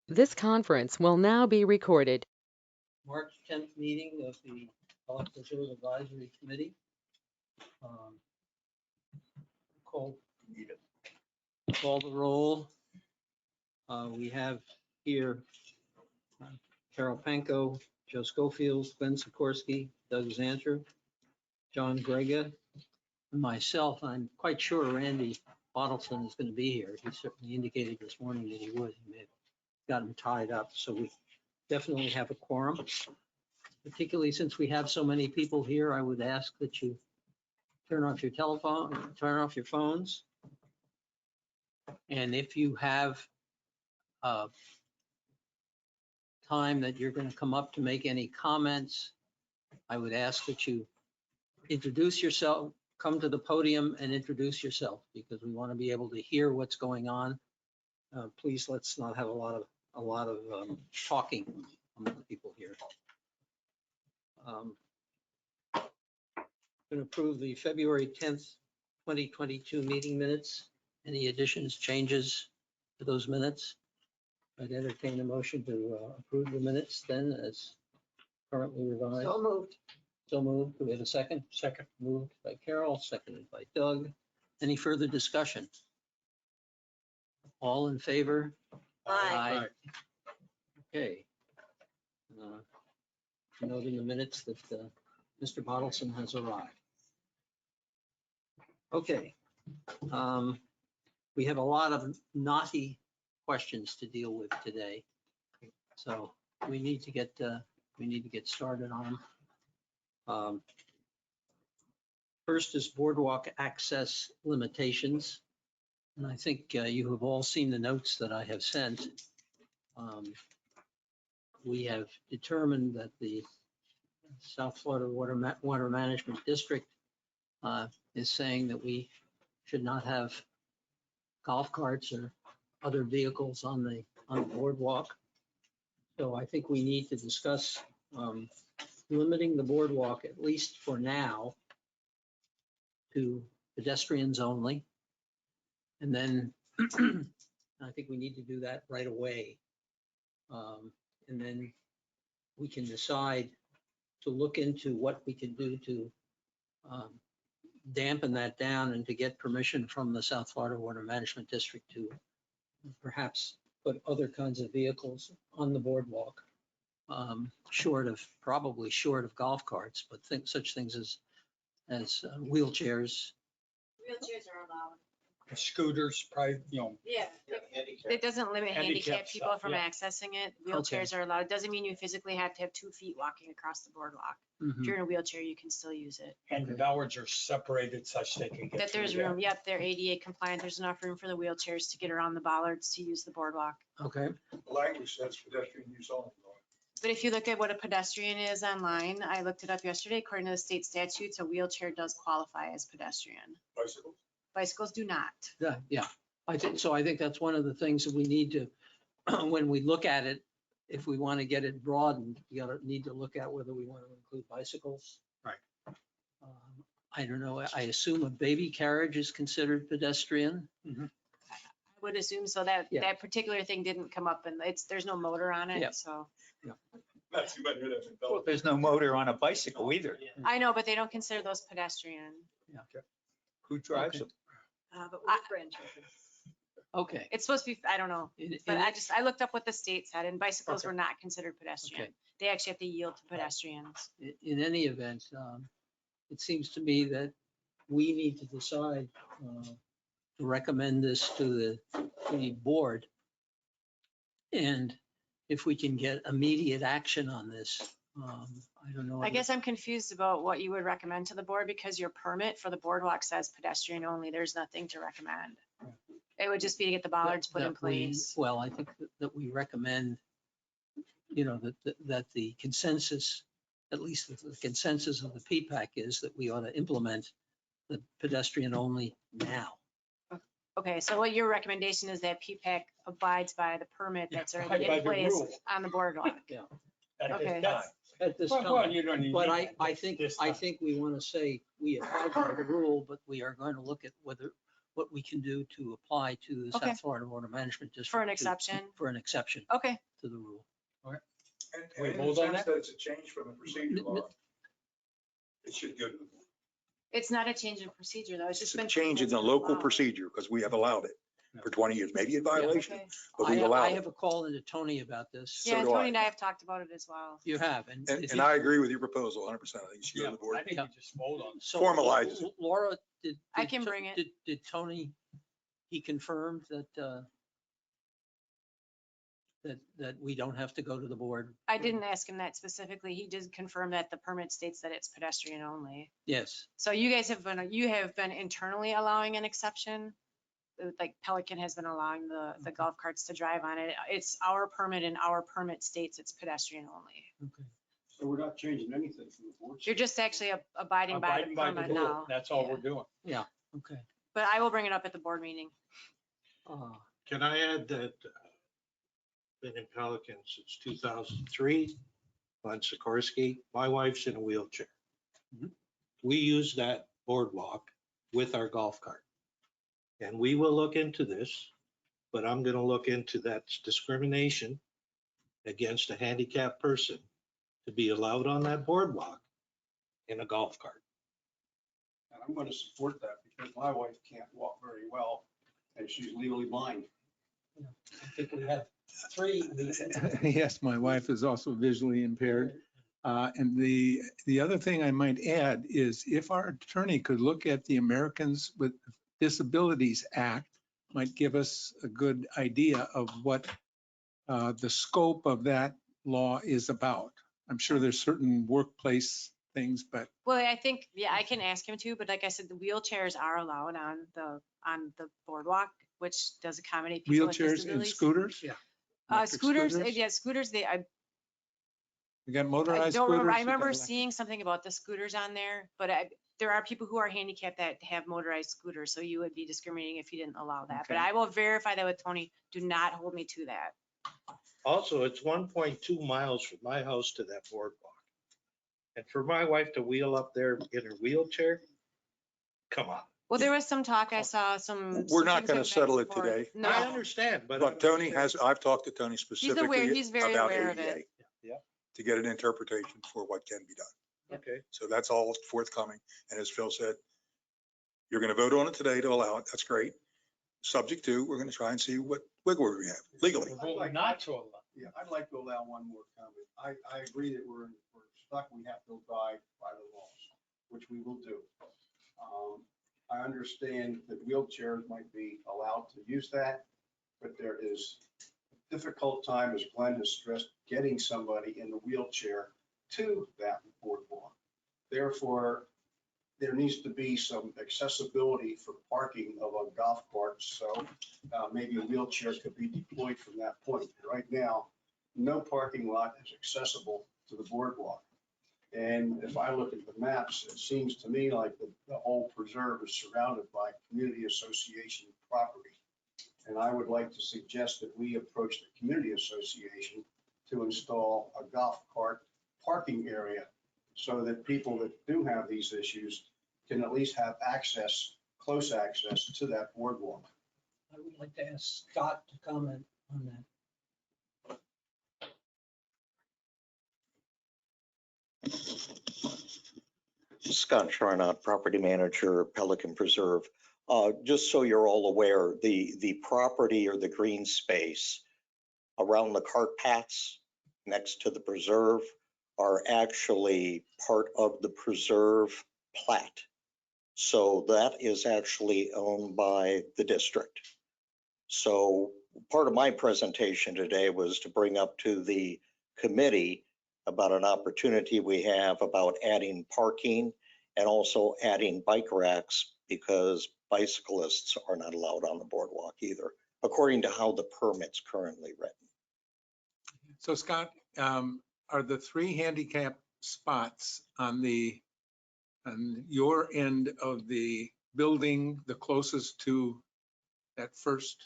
This conference will now be recorded. March 10th meeting of the Electric Reserve Advisory Committee. Call the roll. We have here Carol Panko, Joe Schofield, Glenn Sikorsky, Doug Zanter, John Grega, and myself. I'm quite sure Randy Bottleson is going to be here. He certainly indicated this morning that he would. He may have gotten tied up, so we definitely have a quorum. Particularly since we have so many people here, I would ask that you turn off your telephone, turn off your phones. And if you have time that you're going to come up to make any comments, I would ask that you introduce yourself, come to the podium and introduce yourself, because we want to be able to hear what's going on. Please, let's not have a lot of talking among the people here. Going to approve the February 10th, 2022 meeting minutes. Any additions, changes to those minutes? I'd entertain a motion to approve the minutes then as currently revised. So moved. So moved. Do we have a second? Second. Moved by Carol, seconded by Doug. Any further discussion? All in favor? Aye. Okay. Note in the minutes that Mr. Bottleson has arrived. Okay. We have a lot of knotty questions to deal with today. So we need to get started on them. First is boardwalk access limitations. And I think you have all seen the notes that I have sent. We have determined that the South Florida Water Management District is saying that we should not have golf carts or other vehicles on the boardwalk. So I think we need to discuss limiting the boardwalk, at least for now, to pedestrians only. And then I think we need to do that right away. And then we can decide to look into what we can do to dampen that down and to get permission from the South Florida Water Management District to perhaps put other kinds of vehicles on the boardwalk, probably short of golf carts, but such things as wheelchairs. Wheelchairs are allowed. Scooters, probably, Yeah. It doesn't limit Handicap handicapped people stuff, from yeah. accessing it. Wheelchairs are allowed. It doesn't mean you physically have to have 2 feet walking across the boardwalk. If you're in a wheelchair, you can still use it. and the bollards are separated such they can get. That there's through room. Yep, they're ADA compliant. There's enough room for the wheelchairs to get around the bollards to use the boardwalk. Okay. Language says pedestrian use only. But if you look at what a pedestrian is online, I looked it up yesterday, according to the state statutes, a wheelchair does qualify as pedestrian. Bicycles? Bicycles do not. Yeah. I think that's one of the things that we need to, when we look at it, if we want to get it broadened, we need to look at whether we want to include bicycles. Right. I don't know. I assume a baby carriage is considered pedestrian. I would assume so. That particular thing didn't come up, and there's no motor on it, Yeah. so. That's you might hear that in Well, Belleville. there's no motor on a bicycle either. I know, but they don't consider those pedestrian. Who drives them? But with grandchildren. Okay. It's supposed to be, I don't know, but I looked up what the state said, and bicycles were not considered pedestrian. Okay. They actually have to yield to pedestrians. In any event, it seems to me that we need to decide to recommend this to the board. And if we can get immediate action on this, I don't know. I guess I'm confused about what you would recommend to the board, because your permit for the boardwalk says pedestrian only. There's nothing to recommend. It would just be to get the bollards put in place. Well, I think that we recommend, that the consensus, at least the consensus of the PPAC is that we ought to implement the pedestrian only now. Okay, so what your recommendation is that PPAC abides by the permit that's already By in the place rule. on the boardwalk? Okay. At this Well, time. you don't need. But this I time. think we want to say we abide by the rule, but we are going to look at what we can do to apply to the Okay. South Florida Water Management District. For an to- exception? For an exception Okay, to the rule. And We in the vote on sense that? that it's a change from the procedure law. It should go to the board. it's not a change in procedure though, it's just It's been. a change in the local procedure because we have allowed it for 20 years, maybe in violation, Okay. but I we've I allowed have it. a call into Tony about this. So Yeah, do I. Tony and I have talked about it as well. You have, and. if And you- I agree with your proposal 100%. I think you should go Yeah, to the board. I think we just vote on it. So, Formalize it. Laura, I can bring it. Did Tony, he confirmed that we don't have to go to the board? I didn't ask him that specifically. He did confirm that the permit states that it's pedestrian only. Yes. So you guys have been internally allowing an exception. Like Pelican has been allowing the golf carts to drive on it. It's our permit and our permit states it's pedestrian only. Okay. So we're not changing anything from the board. You're just actually abiding by the Abiding by the permit rule. now. That's all Yeah. we're doing. Okay. But I will bring it up at the board meeting. Can I add that been in Pelican since 2003 on Sikorsky. My wife's in a wheelchair. Mhm. We use that boardwalk with our golf cart. And we will look into this, but I'm going to look into that discrimination against a handicapped person to be allowed on that boardwalk in a golf cart. And I'm going to support that because my wife can't walk very well and she's legally blind. I think we have three. Yes, my wife is also visually impaired. And the other thing I might add is if our attorney could look at the Americans with Disabilities Act, might give us a good idea of what the scope of that law is about. I'm sure there's certain workplace things, but Well, I think, yeah, I can ask him to, but like I said, the wheelchairs are allowed on the boardwalk, which does accommodate people with wheelchairs and disabilities. scooters? Yeah. Electric Scooters, scooters? yeah, scooters, We got I motorized don't scooters. remember, I we got remember electric- seeing something about the scooters on there, but there are people who are handicapped that have motorized scooters, so you would be discriminating if you didn't allow that. But Okay. I will verify that with Tony. Do not hold me to that. Also, it's 1.2 miles from my house to that boardwalk. And for my wife to wheel up there in her wheelchair, come on. Well, there was some talk, I saw some. We're some not things gonna going back settle and it forth. today. No, I understand, but. But Tony has, I've talked to Tony specifically he's very about aware of it. ADA. Yeah. To get an interpretation for what can be done. Okay. So that's all forthcoming. And as Phil said, you're going to vote on it today to allow it. That's great. Subject to, we're going to try and see what wiggle room we have legally. We're voting not to allow. Yeah, I'd like to allow one more comment. I agree that we're stuck, we have to abide by the laws, which we will do. I understand that wheelchairs might be allowed to use that, but there is a difficult time, as Glenn has stressed, getting somebody in the wheelchair to that boardwalk. Therefore, there needs to be some accessibility for parking of a golf cart, so maybe a wheelchair could be deployed from that point. Right now, no parking lot is accessible to the boardwalk. And if I look at the maps, it seems to me like the whole preserve is surrounded by community association property. And I would like to suggest that we approach the community association to install a golf cart parking area so that people that do have these issues can at least have access, close access to that boardwalk. I would like to ask Scott to comment on that. Scott Charnock, property manager, Pelican Preserve. Just so you're all aware, the property or the green space around the cart paths next to the preserve are actually part of the preserve plat. So that is actually owned by the district. So part of my presentation today was to bring up to the committee about an opportunity we have about adding parking and also adding bike racks because bicyclists are not allowed on the boardwalk either, according to how the permit's currently written. So Scott, are the 3 handicap spots on your end of the building the closest to that first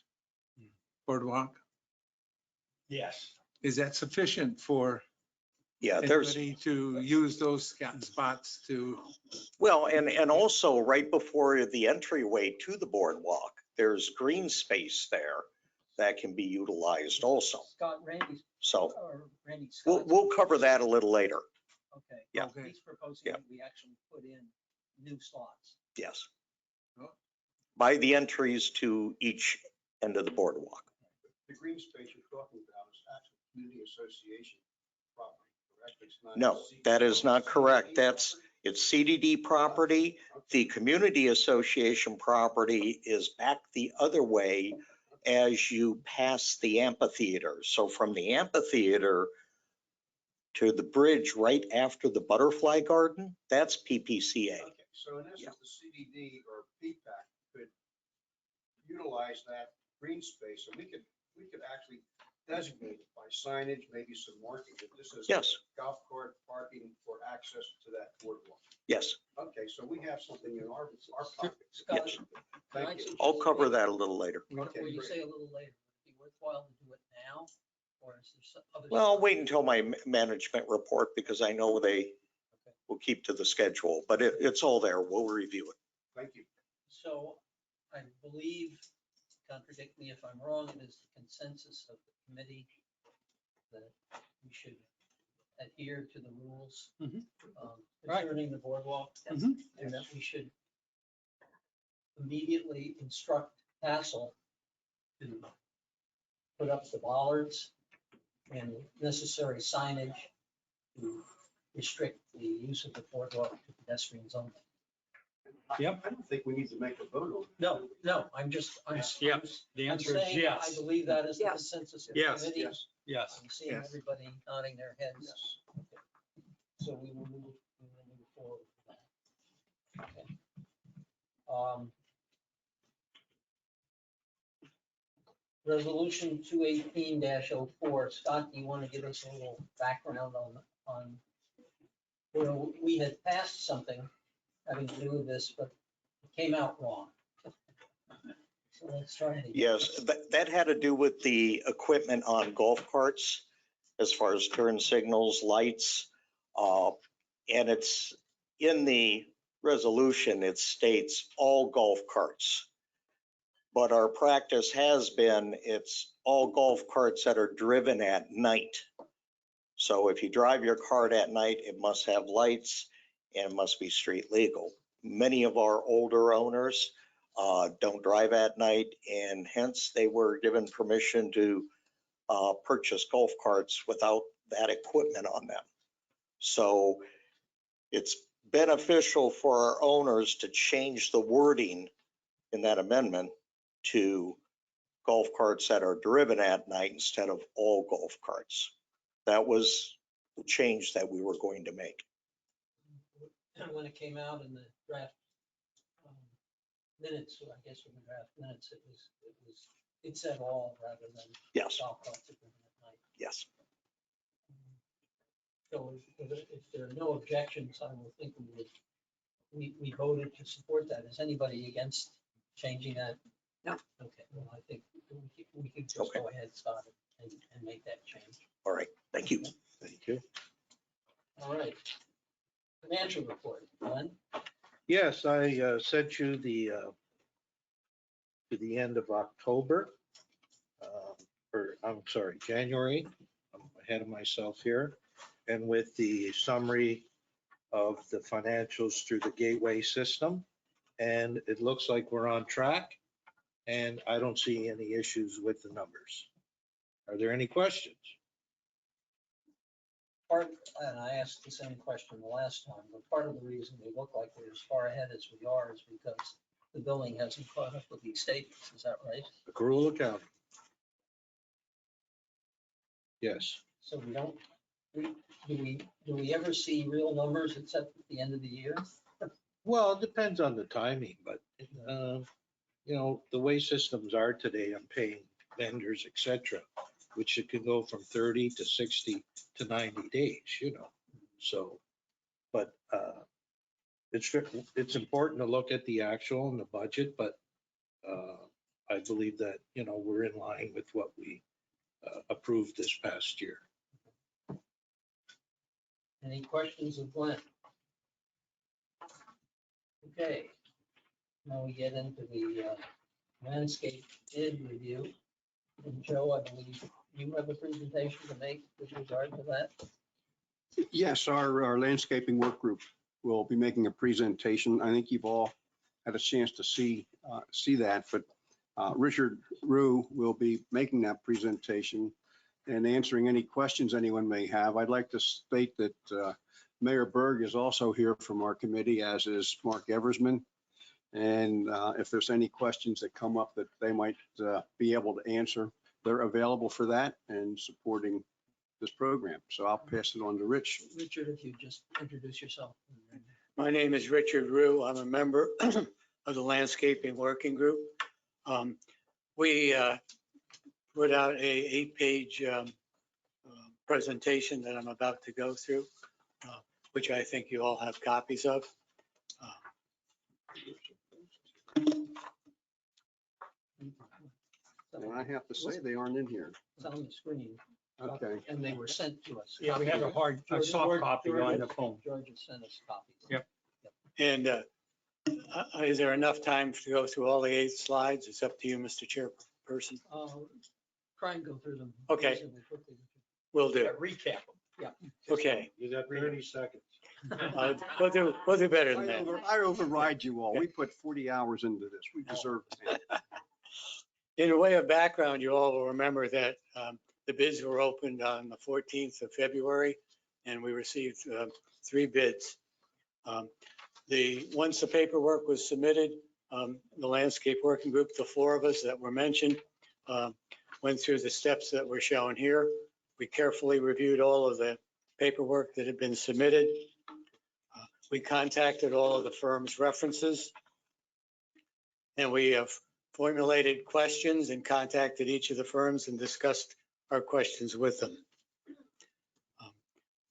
boardwalk? Yes. Is that sufficient for Yeah, there's, anybody to use those spots to, well, and also right before the entryway to the boardwalk, there's green space there that can be utilized also. Scott, Randy's, So or Randy we'll, Scott's. we'll cover that a little later. Okay. Yeah. Okay. He's proposing Yeah. that we actually put in new slots. Yes. Oh. By the entries to each end of the boardwalk. The green space you're talking about is actually community association property, correct? It's not No, that is not correct. That's, it's CDD property. The community association property is back the other way as you pass the amphitheater. So from the amphitheater to the bridge right after the butterfly garden, that's PPCA. Okay, so in essence, the CDD or PPAC could utilize that green space, and we could actually designate by signage, maybe some marking, that this is Yes, golf cart parking for access to that boardwalk. yes. Okay, so we have something in our pockets. Scott, Yes. can I Thank you. suggest I'll cover that a little later. Okay, When you great. say a little later, would it be worthwhile to do it now? Or is there some other? Well, I'll stuff? wait until my management report because I know they will keep to the schedule, but it's all there. We'll review it. Thank you. So I believe, contradict me if I'm wrong, it is the consensus of the committee that we should adhere to the rules Mhm. Right. concerning the boardwalk. Mhm. And that we should immediately instruct Hassel to put up the bollards and necessary signage to restrict the use of the boardwalk to pedestrians only. Yep. I don't think we need to make a vote on it. No, I'm just, I'm. Yep. The I'm answer is saying yes. I believe that is the Yes. consensus of the Yes. committee. Yes, Yes. I'm seeing Yes. everybody nodding their heads. yes. So we will move forward with that. Okay. Resolution 218-04. Scott, do you want to give us a little background on, you know, we had passed something having to do with this, but it came out wrong. So let's try it again. Yes, that had to do with the equipment on golf carts as far as turn signals, lights. And it's in the resolution, it states all golf carts. But our practice has been, it's all golf carts that are driven at night. So if you drive your cart at night, it must have lights and it must be street legal. Many of our older owners don't drive at night, and hence they were given permission to purchase golf carts without that equipment on them. So it's beneficial for our owners to change the wording in that amendment to golf carts that are driven at night instead of all golf carts. That was the change that we were going to make. And when it came out in the draft minutes, or I guess in the draft minutes, it said all rather than Yes, golf carts at night. yes. So if there are no objections, I will think we voted to support that. Is anybody against changing that? No. Okay, well, I think we could just Okay. go ahead, Scott, and make that change. All right, thank you. Thank you. All right. Financial report, Glenn? Yes, I sent you to the end of October, or I'm sorry, January. I'm ahead of myself here. And with the summary of the financials through the gateway system. And it looks like we're on track. And I don't see any issues with the numbers. Are there any questions? And I asked the same question the last time, but part of the reason we look like we're as far ahead as we are is because the billing hasn't caught up with these statements. Is that right? Accrual accounting. Yes. So we don't, do we ever see real numbers except at the end of the year? Well, it depends on the timing, but, the way systems are today, I'm paying vendors, et cetera, which it can go from 30 to 60 to 90 days, so, but it's important to look at the actual and the budget, but I believe that, we're in line with what we approved this past year. Any questions of Glenn? Okay, now we get into the landscape bid review. And Joe, I believe you have a presentation to make with regard to that. Yes, our landscaping work group will be making a presentation. I think you've all had a chance to see that, but Richard Rue will be making that presentation and answering any questions anyone may have. I'd like to state that Mayor Berg is also here from our committee, as is Mark Eversman. And if there's any questions that come up that they might be able to answer, they're available for that and supporting this program. So I'll pass it on to Rich. Richard, if you just introduce yourself. My name is Richard Rue. I'm a member of the Landscaping Working Group. We put out a 8-page presentation that I'm about to go through, which I think you all have copies of. And I have to say, they aren't in here. It's on the screen. Okay. And they were sent to us. Yeah, we have a soft copy on the phone. George has sent us copies. Yep. And is there enough time to go through all the 8 slides? It's up to you, Mr. Chairperson. Try and go through them. Okay. reasonably quickly. Will do. Recap. Okay. You got 30 seconds. We'll do better than that. I override you all. We put 40 hours into this. We deserve it. In a way of background, you all will remember that the bids were opened on the 14th of February, and we received 3 bids. Once the paperwork was submitted, the landscape working group, the 4 of us that were mentioned, went through the steps that were shown here. We carefully reviewed all of the paperwork that had been submitted. We contacted all of the firm's references, and we have formulated questions and contacted each of the firms and discussed our questions with them.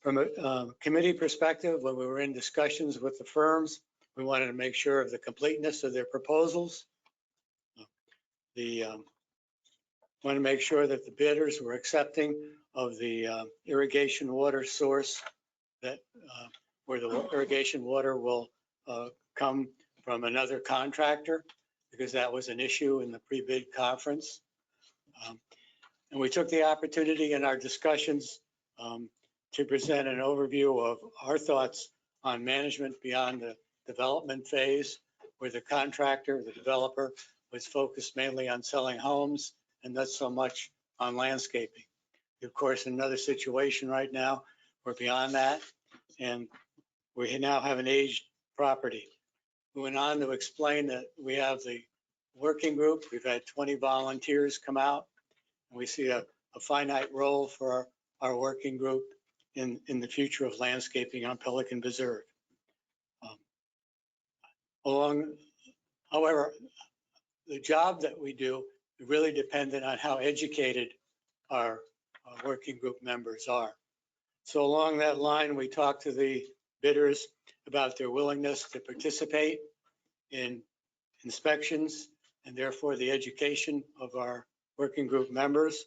From a committee perspective, when we were in discussions with the firms, we wanted to make sure of the completeness of their proposals. Want to make sure that the bidders were accepting of the irrigation water source, that where the irrigation water will come from another contractor, because that was an issue in the pre-bid conference. And we took the opportunity in our discussions to present an overview of our thoughts on management beyond the development phase, where the contractor, the developer, was focused mainly on selling homes and not so much on landscaping. Of course, in another situation right now, we're beyond that, and we now have an aged property. We went on to explain that we have the working group. We've had 20 volunteers come out, and we see a finite role for our working group in the future of landscaping on Pelican Preserve. However, the job that we do is really dependent on how educated our working group members are. So along that line, we talked to the bidders about their willingness to participate in inspections and therefore the education of our working group members,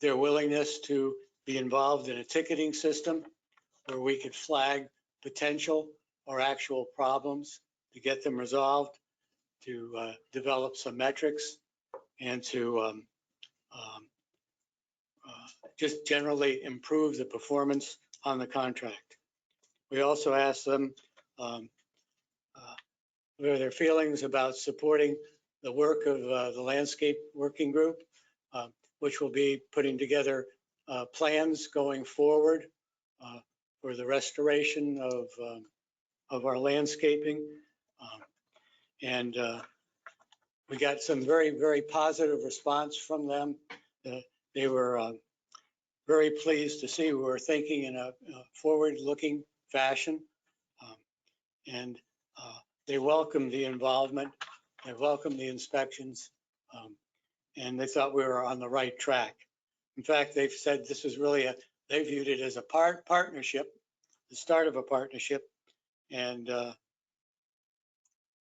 their willingness to be involved in a ticketing system where we could flag potential or actual problems to get them resolved, to develop some metrics, and to just generally improve the performance on the contract. We also asked them what are their feelings about supporting the work of the landscape working group, which will be putting together plans going forward for the restoration of our landscaping. And we got some very, very positive response from them. They were very pleased to see we were thinking in a forward-looking fashion. And they welcomed the involvement, they welcomed the inspections, and they thought we were on the right track. In fact, they've said this is really they viewed it as a partnership, the start of a partnership, and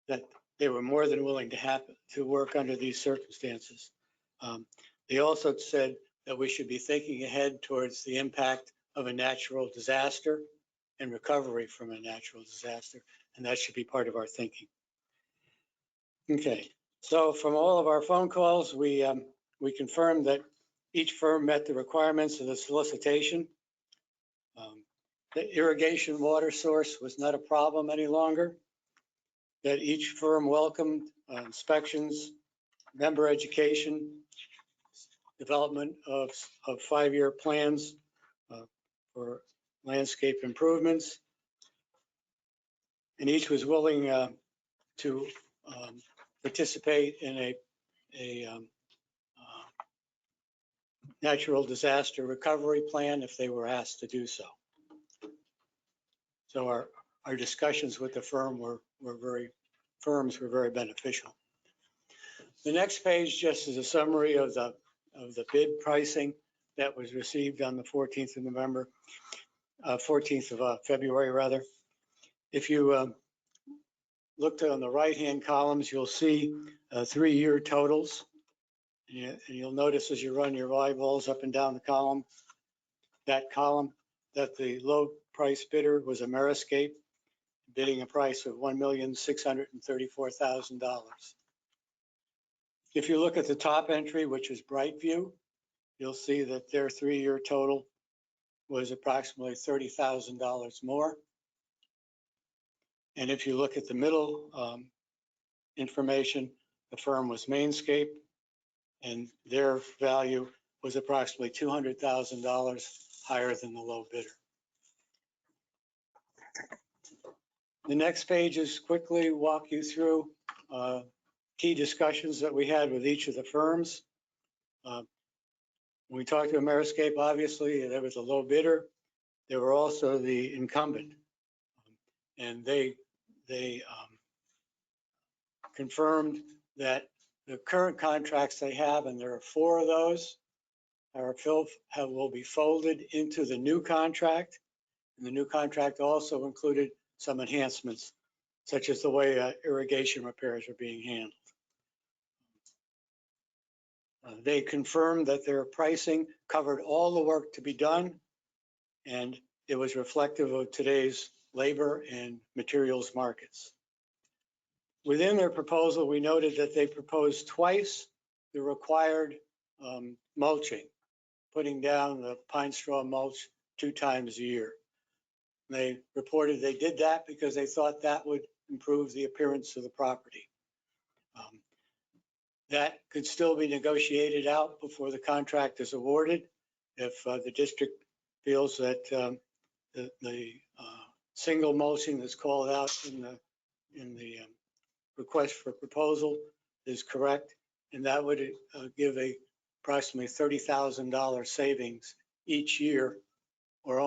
that they were more than willing to work under these circumstances. They also said that we should be thinking ahead towards the impact of a natural disaster and recovery from a natural disaster. And that should be part of our thinking. Okay, so from all of our phone calls, we confirmed that each firm met the requirements of the solicitation. The irrigation water source was not a problem any longer. That each firm welcomed inspections, member education, development of 5-year plans for landscape improvements. And each was willing to participate in a natural disaster recovery plan if they were asked to do so. So our discussions with the firms were very beneficial. The next page just is a summary of the bid pricing that was received on the 14th of November, 14th of February rather. If you looked on the right-hand columns, you'll see 3-year totals. And you'll notice as you run your eyeballs up and down the column, that the low price bidder was Ameriscape, bidding a price of $1,634,000. If you look at the top entry, which is Brightview, you'll see that their 3-year total was approximately $30,000 more. And if you look at the middle information, the firm was Mainscape, and their value was approximately $200,000 higher than the low bidder. The next pages quickly walk you through key discussions that we had with each of the firms. When we talked to Ameriscape, obviously, there was a low bidder. There were also the incumbent. And they confirmed that the current contracts they have, and there are 4 of those, will be folded into the new contract. And the new contract also included some enhancements, such as the way irrigation repairs are being handled. They confirmed that their pricing covered all the work to be done, and it was reflective of today's labor and materials markets. Within their proposal, we noted that they proposed twice the required mulching, putting down the pine straw mulch 2 times a year. They reported they did that because they thought that would improve the appearance of the property. That could still be negotiated out before the contract is awarded if the district feels that the single mulching that's called out in the request for proposal is correct, and that would give approximately $30,000 savings each year, or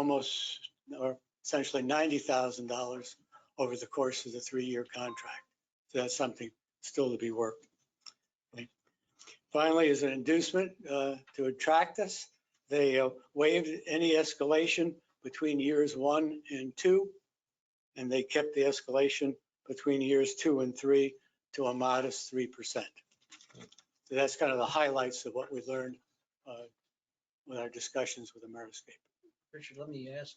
essentially $90,000 over the course of the 3-year contract. So that's something still to be worked. Okay. Finally, as an inducement to attract us, they waived any escalation between years 1 and 2, and they kept the escalation between years 2 and 3 to a modest 3%. So that's kind of the highlights of what we learned with our discussions with Ameriscape. Richard, let me ask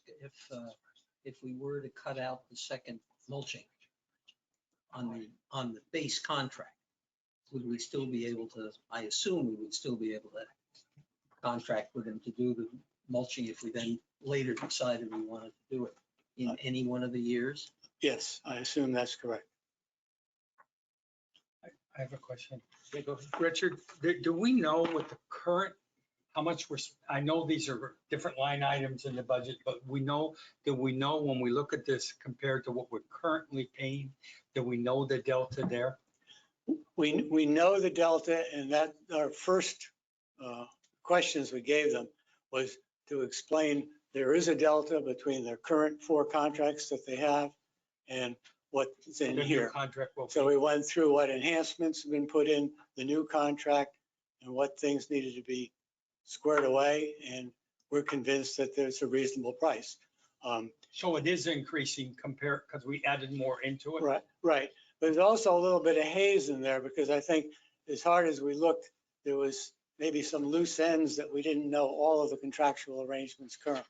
if we were to cut out the second mulching on the base contract, would we still be able to, I assume we would still be able to contract with them to do the mulching if we then later decided we wanted to do it in any one of the years? Yes, I assume that's correct. I have a question. Richard, do we know what the current, how much I know these are different line items in the budget, but do we know when we look at this compared to what we're currently paying, do we know the delta there? We know the delta, and that our first questions we gave them was to explain there is a delta between their current 4 contracts that they have and what's in here. So we went through what enhancements have been put in the new contract and what things needed to be squared away, and we're convinced that there's a reasonable price. So it is increasing compared, because we added more into it? Right. But there's also a little bit of haze in there, because I think as hard as we looked, there was maybe some loose ends that we didn't know all of the contractual arrangements currently.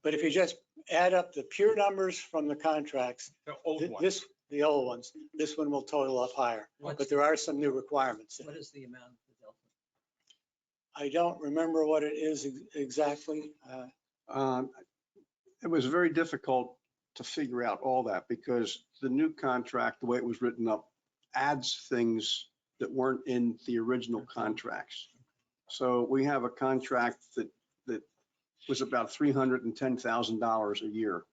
But if you just add up the pure numbers from the contracts, The old one. the old ones, this one will total up higher. What's- But there are some new requirements. What is the amount of the delta? I don't remember what it is exactly. It was very difficult to figure out all that because the new contract, the way it was written up, adds things that weren't in the original contracts. So we have a contract that was about $310,000 a year.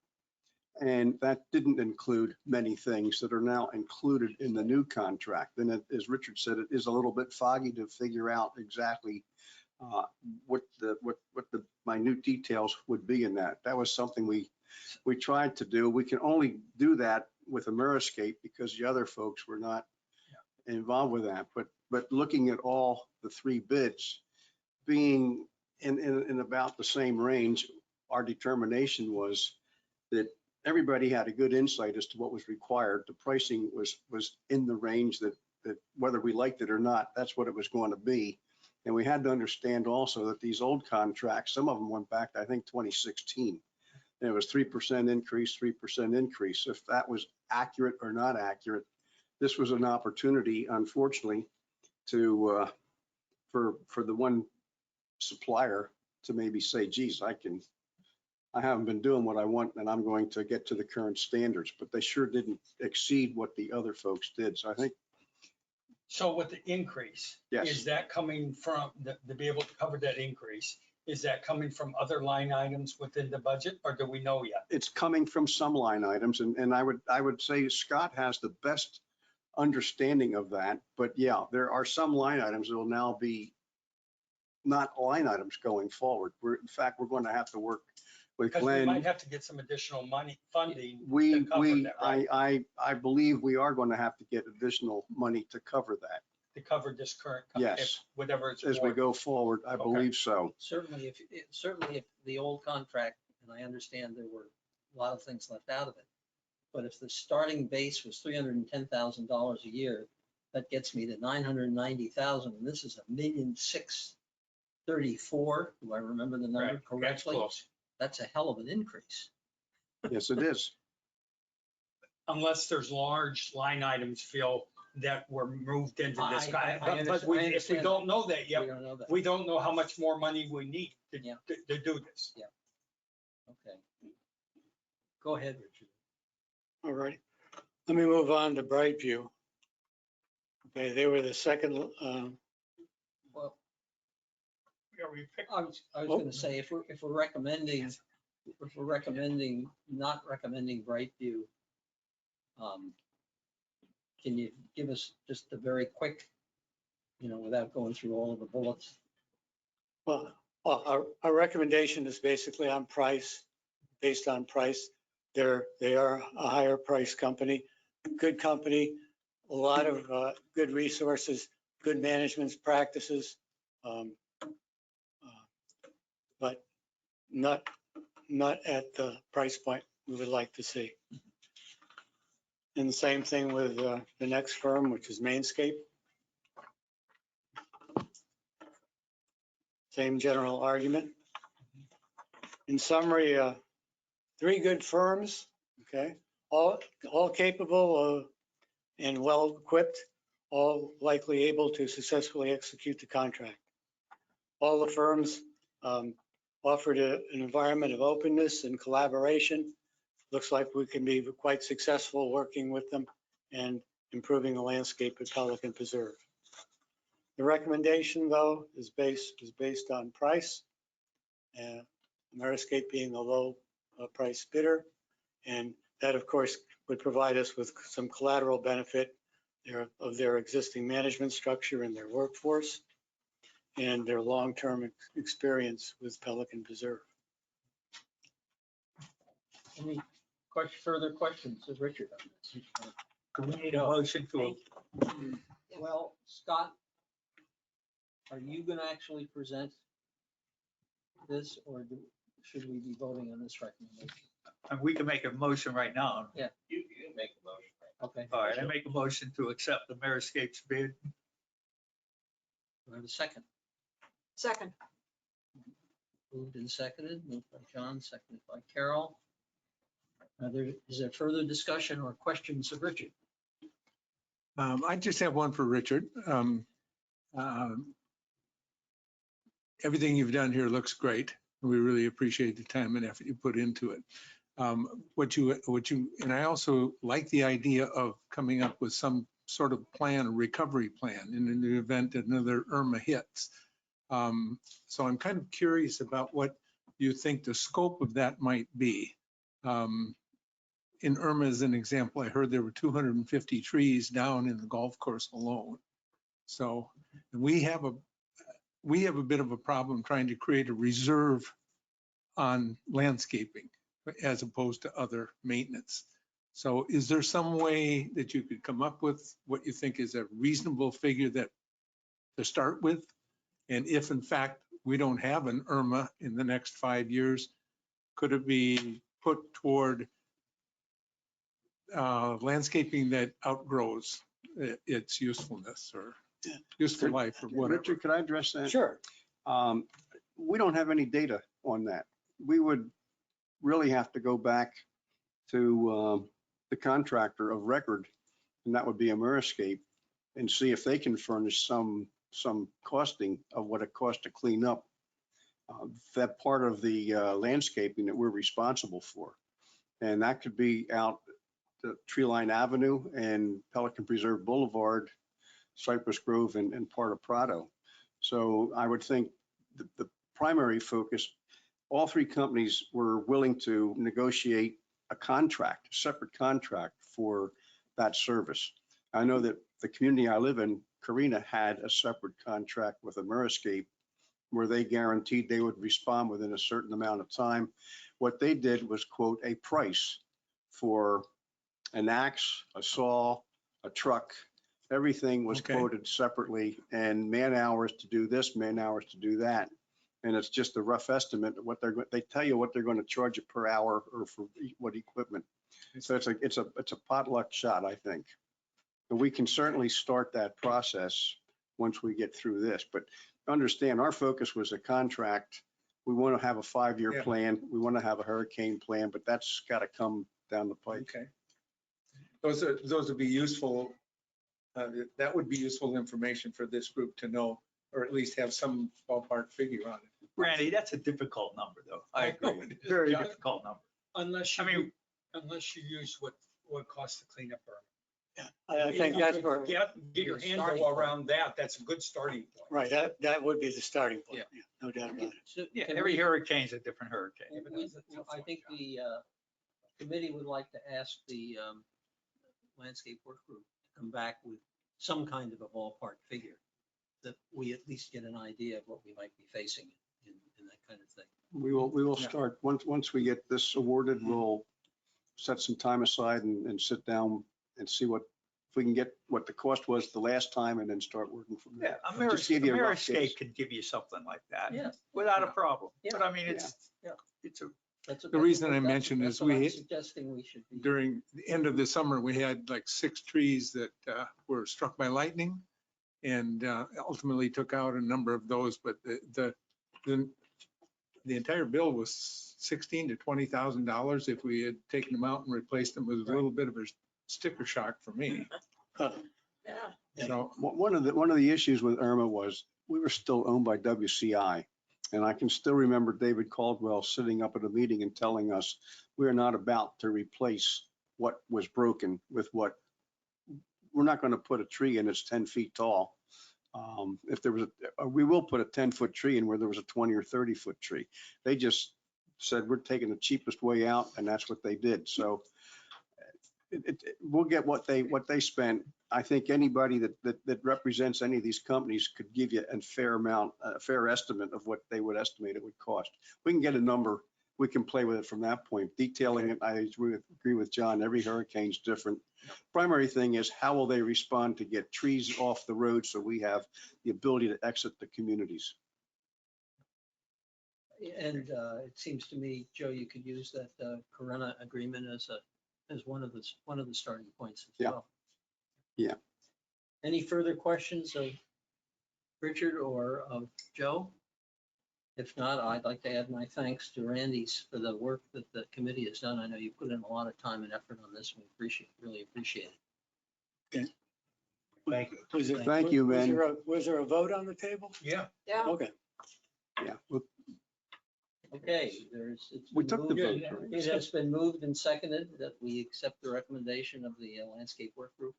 And that didn't include many things that are now included in the new contract. And as Richard said, it is a little bit foggy to figure out exactly what the minute details would be in that. That was something we tried to do. We can only do that with Ameriscape because the other folks were not involved with that. But looking at all the three bids being in about the same range, our determination was that everybody had a good insight as to what was required. The pricing was in the range that whether we liked it or not, that's what it was going to be. And we had to understand also that these old contracts, some of them went back to, I think, 2016. And it was 3% increase, 3% increase. If that was accurate or not accurate, this was an opportunity, unfortunately, to for the one supplier to maybe say, geez, I haven't been doing what I want and I'm going to get to the current standards, but they sure didn't exceed what the other folks did. So I think. So with the increase, Yes. is that coming from, to be able to cover that increase, is that coming from other line items within the budget, or do we know yet? It's coming from some line items, and I would say Scott has the best understanding of that. But yeah, there are some line items that will now be not line items going forward. In fact, we're going to have to work with Because we might Glenn. have to get some additional funding to We, cover that, right? I believe we are going to have to get additional money to cover that To cover this current, Yes. whatever it's as we worth. go forward. I Okay. believe so. Certainly if the old contract, and I understand there were a lot of things left out of it, but if the starting base was $310,000 a year, that gets me to 990,000, and this is $1,634,000. Do I remember the number Right, that's correctly? close. That's a hell of an increase. Yes, it is. Unless there's large line items, Phil, that were moved into this guy. I But if we understand. don't know that We yet, don't know that. we don't know how much more money we need Yeah. to do this. Okay. Go ahead, Richard. All right. Let me move on to Brightview. Okay, they were the second, Well, Yeah, we picked- I was gonna say, if we're recommending, not recommending Brightview, can you give us just a very quick, without going through all of the bullets? well, our recommendation is basically on price, based on price. They are a higher price company, good company, a lot of good resources, good management practices, but not at the price point we would like to see. And the same thing with the next firm, which is Mainscape. Same general argument. In summary, three good firms, okay, all capable of and well equipped, all likely able to successfully execute the contract. All the firms offered an environment of openness and collaboration. Looks like we can be quite successful working with them and improving the landscape at Pelican Preserve. The recommendation, though, is based on price, Ameriscape being the low price bidder. And that, of course, would provide us with some collateral benefit of their existing management structure and their workforce and their long-term experience with Pelican Preserve. Any further questions of Richard on this? Do we need a motion to, Well, Scott, are you gonna actually present this, or should we be voting on this recommendation? We can make a motion right now. Yeah. You can make a motion. Okay. All right, I make a motion to accept the Ameriscape's bid. Do I have a second? Second. Moved and seconded, moved by John, seconded by Carol. Is there further discussion or questions of Richard? I just have one for Richard. Everything you've done here looks great. We really appreciate the time and effort you put into it. And I also like the idea of coming up with some sort of plan, a recovery plan in the event that another Irma hits. So I'm kind of curious about what you think the scope of that might be. In Irma, as an example, I heard there were 250 trees down in the golf course alone. So we have a bit of a problem trying to create a reserve on landscaping as opposed to other maintenance. So is there some way that you could come up with what you think is a reasonable figure that to start with? And if in fact we don't have an Irma in the next 5 years, could it be put toward landscaping that outgrows its usefulness or useful life or whatever? Richard, could I address that? Sure. We don't have any data on that. We would really have to go back to the contractor of record, and that would be Ameriscape, and see if they can furnish some costing of what it costs to clean up that part of the landscaping that we're responsible for. And that could be out the Tree Line Avenue and Pelican Preserve Boulevard, Cypress Grove, and part of Prado. So I would think the primary focus, all three companies were willing to negotiate a contract, a separate contract for that service. I know that the community I live in, Carina, had a separate contract with Ameriscape where they guaranteed they would respond within a certain amount of time. What they did was quote a price for an axe, a saw, a truck. Everything was quoted separately, and man hours to do this, man hours to do that. And it's just a rough estimate of what they tell you what they're going to charge you per hour or for what equipment. So it's a potluck shot, I think. And we can certainly start that process once we get through this. But understand, our focus was a contract. We want to have a 5-year plan. We want to have a hurricane plan, but that's got to come down the pike. Okay. Those would be useful. That would be useful information for this group to know, or at least have some ballpark figure on it. Randy, that's a difficult number, though. I agree. Very difficult number. Unless I you, mean- unless you use what it costs to clean up Irma. I think that's where, Get your handle around that. That's a good starting point. right, that would be the starting point. Yeah, no doubt about it. So Yeah, can every we- hurricane's a different hurricane. I think the committee would like to ask the landscape work group to come back with some kind of a ballpark figure that we at least get an idea of what we might be facing in that kind of thing. We will start, once we get this awarded, we'll set some time aside and sit down and see if we can get what the cost was the last time and then start working from Yeah, there. Just give you a rough Ameriscape guess. could give you something like that. Yeah. Without a problem. Yeah. But I mean, it's The reason I mentioned is that's what I'm we- suggesting we should be. During the end of the summer, we had like 6 trees that were struck by lightning and ultimately took out a number of those. But the entire bill was $16,000 to $20,000 if we had taken them out and replaced them. It was a little bit of a sticker shock for me. Yeah. So One of the issues with Irma was we were still owned by WCI. And I can still remember David Caldwell sitting up at a meeting and telling us, we are not about to replace what was broken with what, we're not going to put a tree in that's 10 feet tall. If there was we will put a 10-foot tree in where there was a 20 or 30-foot tree. They just said, we're taking the cheapest way out, and that's what they did. So we'll get what they spent. I think anybody that represents any of these companies could give you a fair estimate of what they would estimate it would cost. We can get a number. We can play with it from that point. Detailing it, I agree with John. Every hurricane's different. Primary thing is how will they respond to get trees off the road so we have the ability to exit the communities. And it seems to me, Joe, you could use that Corona agreement as one of the starting points as well. Yeah. Any further questions of Richard or of Joe? If not, I'd like to add my thanks to Randy's for the work that the committee has done. I know you put in a lot of time and effort on this. We really appreciate it. Thank you. Thank you, man. Was there a vote on the table? Yeah. Yeah. Okay. Yeah. Okay, We took the vote. It has been moved and seconded that we accept the recommendation of the landscape work group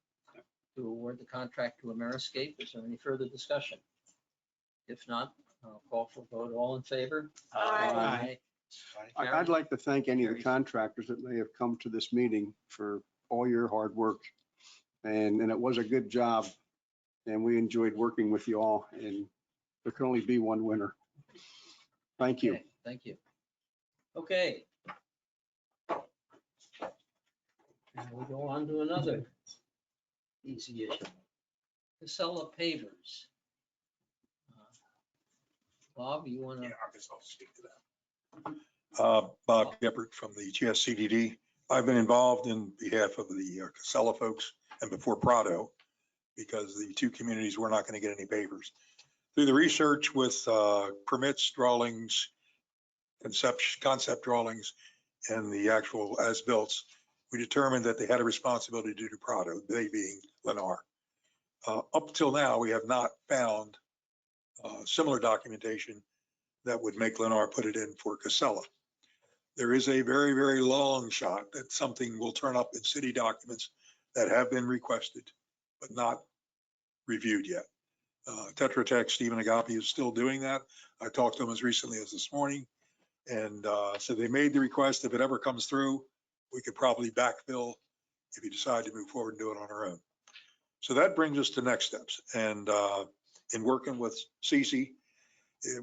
to award the contract to Ameriscape. Is there any further discussion? If not, I'll call for a vote. All in favor? Aye. I'd like to thank any of the contractors that may have come to this meeting for all your hard work. And it was a good job. And we enjoyed working with you all, and there can only be one winner. Thank you. Okay, thank you. Okay. And we go on to another easy issue. Casella pavers. Bob, you want to? Yeah, I guess I'll speak to that. Bob Geppert from the Cdd. I've been involved in behalf of the Casella folks and before Prado, because the two communities were not going to get any pavers. Through the research with permits, drawings, concept drawings, and the actual as-built, we determined that they had a responsibility to do Prado, they being Lennar. Up till now, we have not found similar documentation that would make Lennar put it in for Casella. There is a very, very long shot that something will turn up in city documents that have been requested, but not reviewed yet. Tetra Tech, Stephen Agapi is still doing that. I talked to him as recently as this morning. And so they made the request. If it ever comes through, we could probably backfill if you decide to move forward and do it on our own. So that brings us to next steps. And in working with Cece,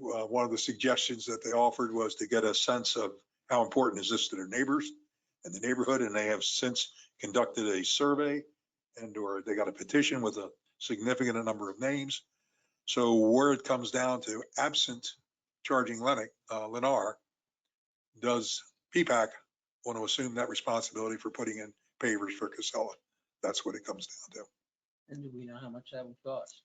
one of the suggestions that they offered was to get a sense of how important is this to their neighbors and the neighborhood. And they have since conducted a survey or they got a petition with a significant number of names. So where it comes down to absent charging Lennar, does PPAC want to assume that responsibility for putting in pavers for Casella? That's what it comes down to. And do we know how much that would cost?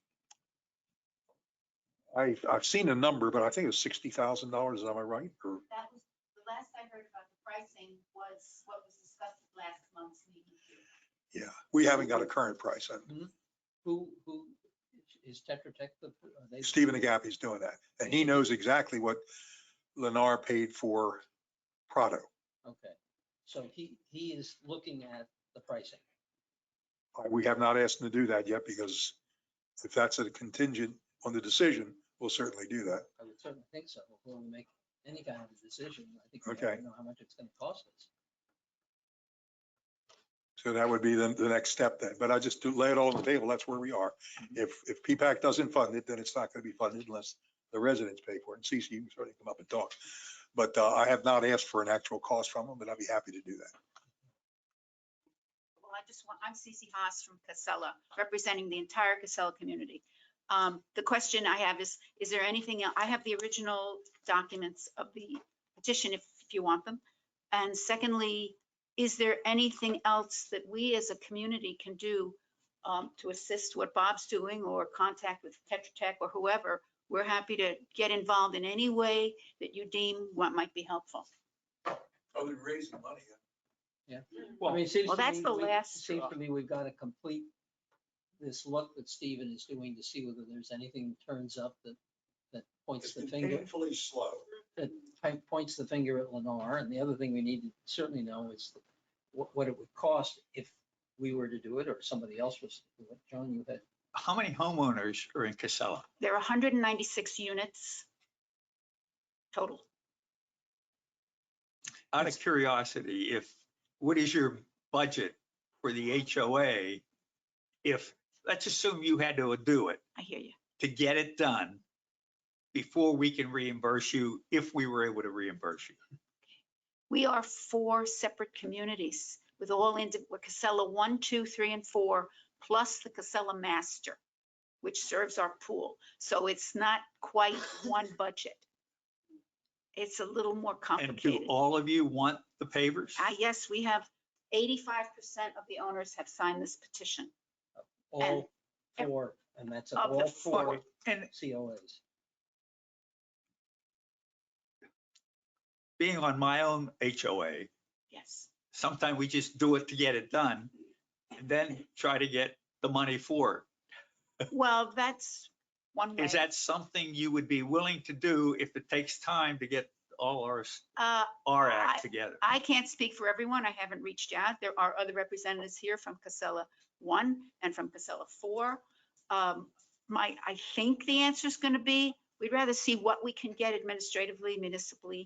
I've seen a number, but I think it's $60,000. Am I right? Or That was, the last I heard about the pricing was what was discussed at last month's meeting. yeah, we haven't got a current price. Who is Tetra Tech? Stephen Agapi's doing that, and he knows exactly what Lennar paid for Prado. Okay, so he is looking at the pricing. We have not asked him to do that yet, because if that's a contingent on the decision, we'll certainly do that. I would certainly think so. Before we make any kind of a decision, I think we have Okay. to know how much it's going to cost us. So that would be the next step then. But I just do lay it all on the table. That's where we are. If PPAC doesn't fund it, then it's not going to be funded unless the residents pay for it. And Cece, you can certainly come up and talk. But I have not asked for an actual cost from them, but I'd be happy to do that. Well, I'm Cece Haas from Casella, representing the entire Casella community. The question I have is there anything, I have the original documents of the petition if you want them. And secondly, is there anything else that we as a community can do to assist what Bob's doing, or contact with Tetra Tech or whoever? We're happy to get involved in any way that you deem what might be helpful. Oh, they're raising money. Yeah. Well, I mean, it seems well, to that's me the we- last it seems straw. to me we've got to complete this look that Stephen is doing to see whether there's anything that turns up that points It's the been finger, painfully slow. that points the finger at Lennar. And the other thing we need to certainly know is what it would cost if we were to do it or somebody else was to do it. John, you had. How many homeowners are in Casella? There are 196 units total. Out of curiosity, what is your budget for the HOA? If, let's assume you had to do it I hear you. to get it done before we can reimburse you, if we were able to reimburse you. We are 4 separate communities with with Casella 1, 2, 3, and 4, plus the Casella Master, which serves our pool. So it's not quite one budget. It's a little more And complicated. do all of you want the pavers? Yes, we have 85% of the owners have signed this petition. All four, and that's Of all the four And COAs. being on my own HOA, Yes. sometimes we just do it to get it done and then try to get the money for Well, that's one it. way. Is that something you would be willing to do if it takes time to get all our act together? I can't speak for everyone. I haven't reached out. There are other representatives here from Casella 1 and from Casella 4. I think the answer is going to be, we'd rather see what we can get administratively, municipally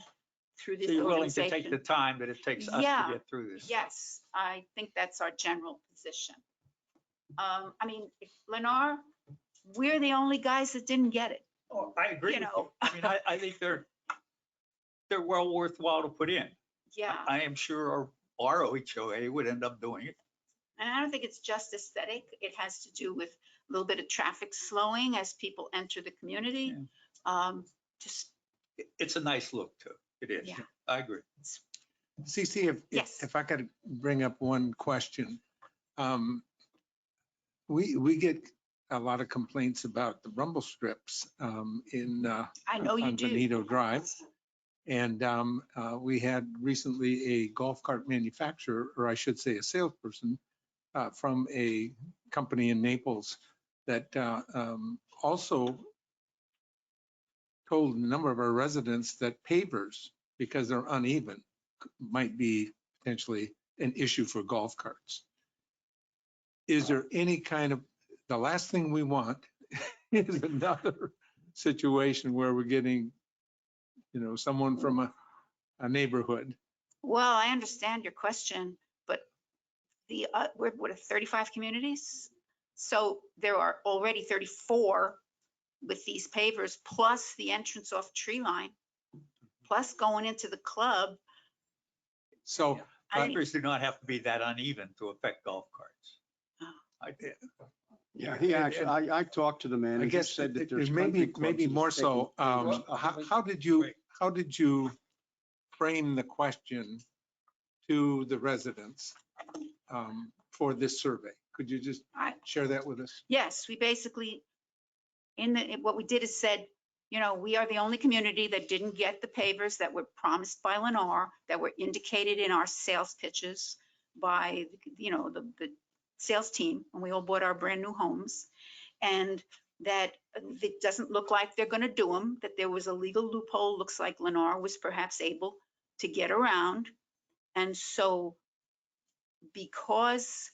through this So you're willing to organization. take the time that it takes us Yeah. to get through this? Yes, I think that's our general position. I mean, Lennar, we're the only guys that didn't get it. Oh, I agree You with know. you. I mean, I think they're well worthwhile to put in. Yeah, I am sure our HOA would end up doing it. and I don't think it's just aesthetic. It has to do with a little bit of traffic slowing as people enter the community. Just, It's a nice look too. It is. Yeah. I agree. CC, Yes. if I could bring up one question. We get a lot of complaints about the rumble strips in I know you on do. Benito Drive. And we had recently a golf cart manufacturer, or I should say a salesperson from a company in Naples that also told a number of our residents that pavers, because they're uneven, might be potentially an issue for golf carts. Is there any kind of, the last thing we want is another situation where we're getting, someone from a neighborhood. Well, I understand your question, but we're, what, 35 communities? So there are already 34 with these pavers, plus the entrance off tree line, plus going into the club. So I think- Pavers do not have to be that uneven to affect golf carts. Yeah, he actually, I talked to the man. I and he guess said that it- there's maybe country clubs more that's so, taking- how did you frame the question to the residents for this survey? Could you just share that with us? Yes, we basically, what we did is said, we are the only community that didn't get the pavers that were promised by Lennar, that were indicated in our sales pitches by, the sales team when we all bought our brand new homes. And that it doesn't look like they're going to do them, that there was a legal loophole. Looks like Lennar was perhaps able to get around. And so because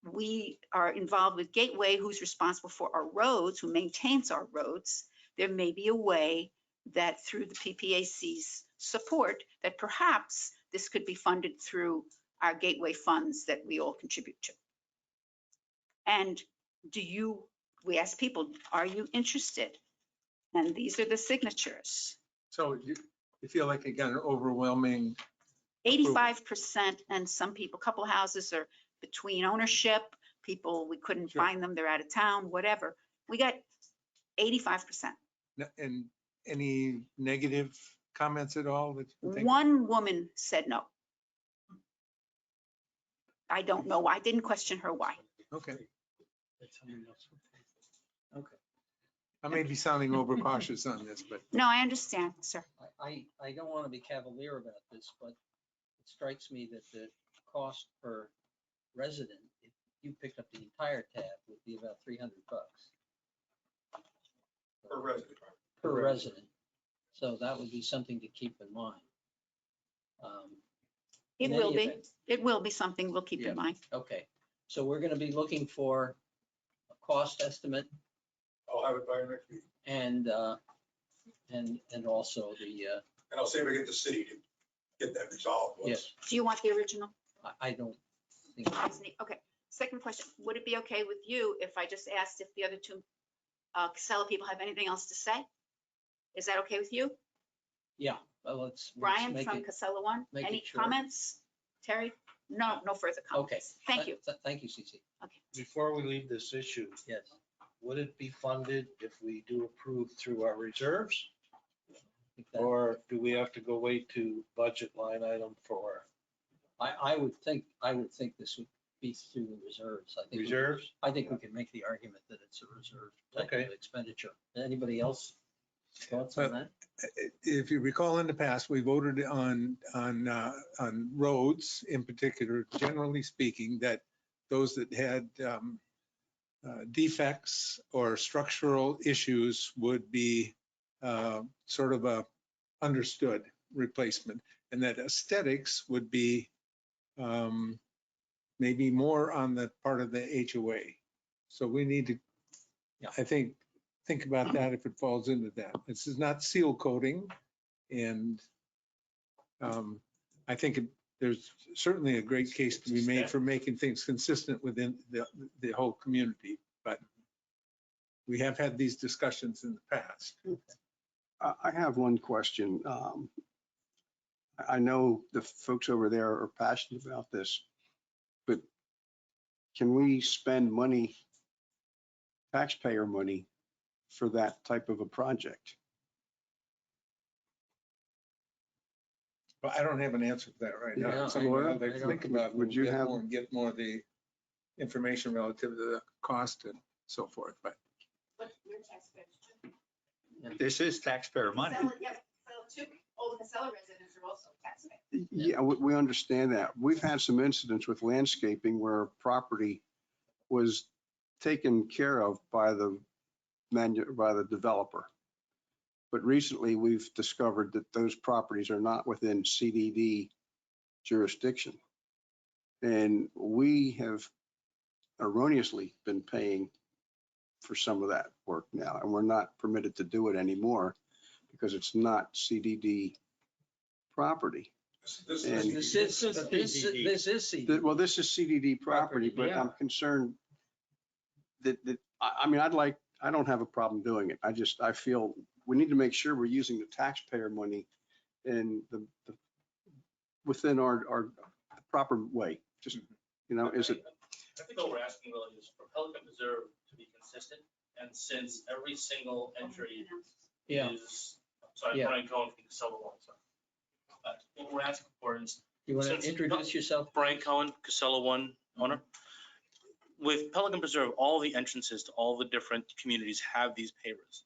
we are involved with Gateway, who's responsible for our roads, who maintains our roads, there may be a way that through the PPAC's support, that perhaps this could be funded through our Gateway funds that we all contribute to. And we ask people, are you interested? And these are the signatures. So you feel like you got an overwhelming, 85%, and some people, a couple of houses are between ownership, people, we couldn't Sure. find them, they're out of town, whatever. We got 85%. and any negative comments at all that you think? One woman said no. I don't know why, I didn't question her why. Okay. Okay. I may be sounding overcautious on this, but No, I understand, sir. I don't want to be cavalier about this, but it strikes me that the cost per resident, if you picked up the entire tab, would be about $300 Per resident. per resident. So that would be something to keep in mind. It In will any be, event, it will be something we'll keep Yeah. in mind. Okay, so we're going to be looking for a cost estimate I'll have it by next week. and also the, And I'll see if I get the city to get that resolved. yes, Do you want the original? I don't think, Okay, second question, would it be okay with you if I just asked if the other two Casella people have anything else to say? Is that okay with you? yeah, well, let's Brian make from it. Casella One, make it any short. comments? Terry? No, no further Okay. comments. Thank you. Thank you, CC. Before we leave this issue, Yes. would it be funded if we do approve through our reserves? Think that- Or do we have to go wait to budget line item for I would think this would be through the reserves. I think. reserves? I think we can make the argument that it's a reserve type Okay. of expenditure. Anybody else? Thoughts on that? If you recall in the past, we voted on roads in particular, generally speaking, that those that had defects or structural issues would be sort of a understood replacement, and that aesthetics would be maybe more on the part of the HOA. So we need to, I think about that if it falls into that. This is not seal coating, and I think there's certainly a great case to be made for making things consistent within the whole community, but we have had these discussions in the past. I have one question. I know the folks over there are passionate about this, but can we spend money, taxpayer money, for that type of a project? But I don't have an answer for that right now. Yeah, It's something Laura, I'd like to think about. would you have- Get more of the information relative to the cost and so forth, but. Your taxpayers. This is taxpayer money. The Casella residents are also taxpayers. Yeah, we understand that. We've had some incidents with landscaping where property was taken care of by the developer. But recently, we've discovered that those properties are not within CDD jurisdiction. And we have erroneously been paying for some of that work now, and we're not permitted to do it anymore because it's not CDD property. This is CDD. Well, this is CDD property, but yeah. I'm concerned that, I mean, I don't have a problem doing it. I feel we need to make sure we're using the taxpayer money in within our proper way. Just, is it? I think what we're asking really is for Pelican Preserve to be consistent, and since every single entry Yeah. is, sorry, Yeah. Brian Cohen from Casella One, sorry. What we're asking for is, You want Since- to introduce yourself? Brian Cohen, Casella One owner. With Pelican Preserve, all the entrances to all the different communities have these pavers,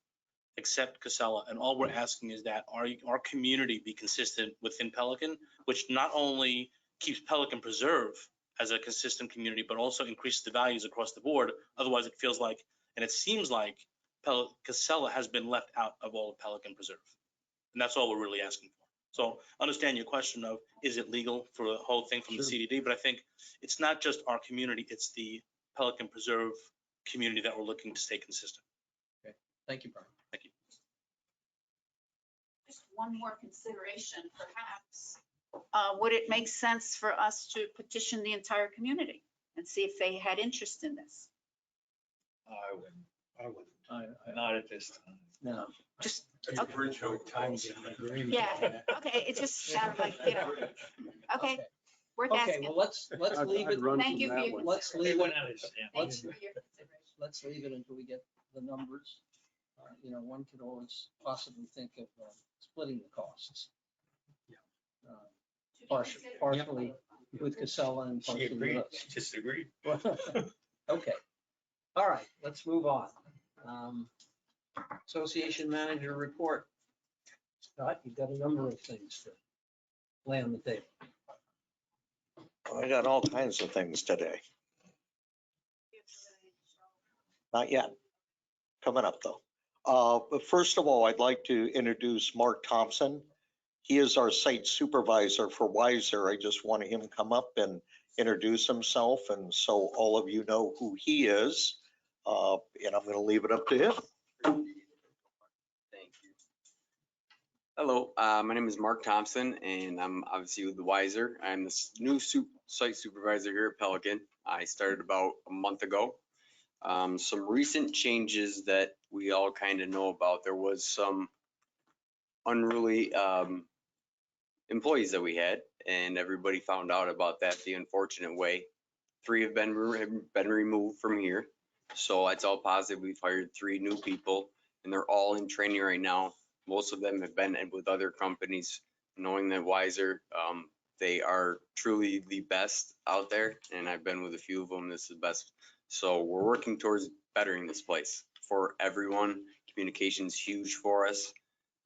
except Casella. And all we're asking is that our community be consistent within Pelican, which not only keeps Pelican Preserve as a consistent community, but also increases the values across the board. Otherwise, it feels like, and it seems like Casella has been left out of all of Pelican Preserve. And that's all we're really asking for. So understand your question of, is it legal for the whole thing from the CDD? But I think it's not just our community, it's the Pelican Preserve community that we're looking to stay consistent. Thank you, Brian. Thank you. Just one more consideration, perhaps. Would it make sense for us to petition the entire community and see if they had interest in this? I wouldn't. Not at this time. No. Just, Time getting an agreement. yeah, okay, it just sounded like, okay, worth Okay, asking. well, let's leave it. I'd run Thank from you for that your one. Let's leave it. Thank you for your consideration. Let's leave it until we get the numbers. One could always possibly think of splitting the costs. Partially with Casella and She partially with agreed, us. she disagreed. Okay. All right, let's move on. Association manager report. Scott, you've got a number of things to lay on the table. I got all kinds of things today. Not yet. Coming up, though. But first of all, I'd like to introduce Mark Thompson. He is our site supervisor for Weiser. I just wanted him to come up and introduce himself, and so all of you know who he is. And I'm going to leave it up to him. Thank you. Hello, my name is Mark Thompson, and I'm obviously with the Weiser. I'm the new site supervisor here at Pelican. I started about a month ago. Some recent changes that we all kind of know about. There was some unruly employees that we had, and everybody found out about that the unfortunate way. 3 have been removed from here. So it's all positive. We've hired 3 new people, and they're all in training right now. Most of them have been with other companies, knowing that Weiser, they are truly the best out there. And I've been with a few of them. This is the best. So we're working towards bettering this place for everyone, communication's huge for us.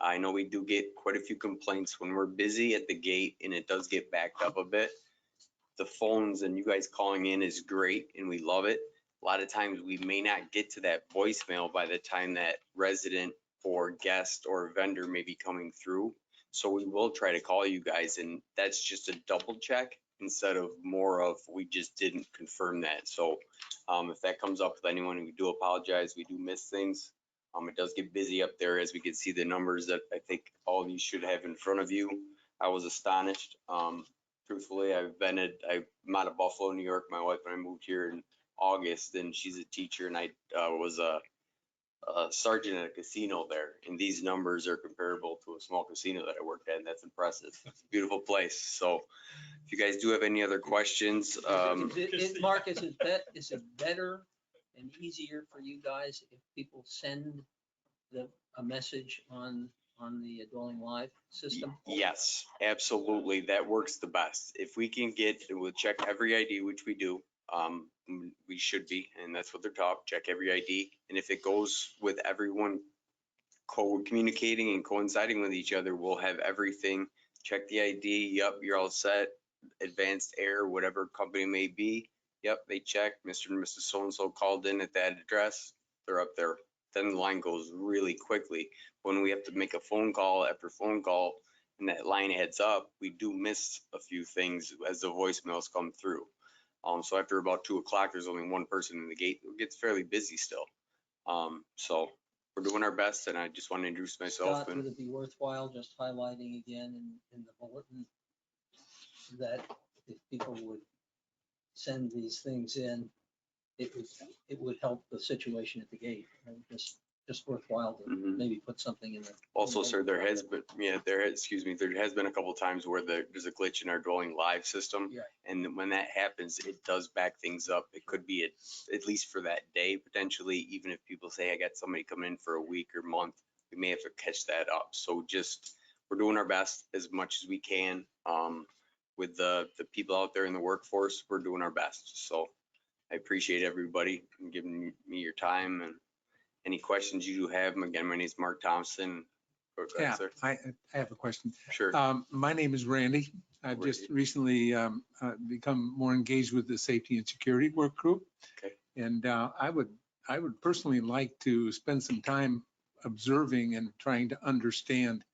I know we do get quite a few complaints when we're busy at the gate and it does get backed up a bit. The phones and you guys calling in is great and we love it. A lot of times we may not get to that voicemail by the time that resident or guest or vendor may be coming through. So we will try to call you guys, and that's just a double check instead of more of we just didn't confirm that. So if that comes up with anyone, we do apologize. We do miss things. It does get busy up there, as we can see the numbers that I think all of you should have in front of you. I was astonished. Truthfully, I'm out of Buffalo, New York. My wife and I moved here in August, and she's a teacher, and I was a sergeant at a casino there. And these numbers are comparable to a small casino that I worked at, and that's impressive. It's a beautiful place. So if you guys do have any other questions, Mark, is it better and easier for you guys if people send a message on the Dwelling Live system? yes, absolutely. That works the best. If we can we'll check every ID, which we do. We should be, and that's what they're taught, check every ID. And if it goes with everyone communicating and coinciding with each other, we'll have everything. Check the ID. Yep, you're all set. Advanced Air, whatever company may be. Yep, they checked. Mr. and Mrs. So-and-so called in at that address. They're up there. Then the line goes really quickly. When we have to make a phone call after phone call and that line heads up, we do miss a few things as the voicemails come through. So after about 2 o'clock, there's only one person in the gate. It gets fairly busy still. So we're doing our best, and I just want to introduce myself. Scott, would it be worthwhile just highlighting again in the bulletin that if people would send these things in, it would help the situation at the gate? Just worthwhile to maybe put something in there. Also, sir, there has been a couple of times where there's a glitch in our Dwelling Live system. Yeah. And when that happens, it does back things up. It could be at least for that day, potentially, even if people say, I got somebody coming in for a week or month, we may have to catch that up. So we're doing our best as much as we can. With the people out there in the workforce, we're doing our best. So I appreciate everybody giving me your time, and any questions you do have. Again, my name is Mark Thompson. Yeah, I have a question. Sure. My name is Randy. I've just recently become more engaged with the safety and security work group. Okay. And I would personally like to spend some time observing and trying to understand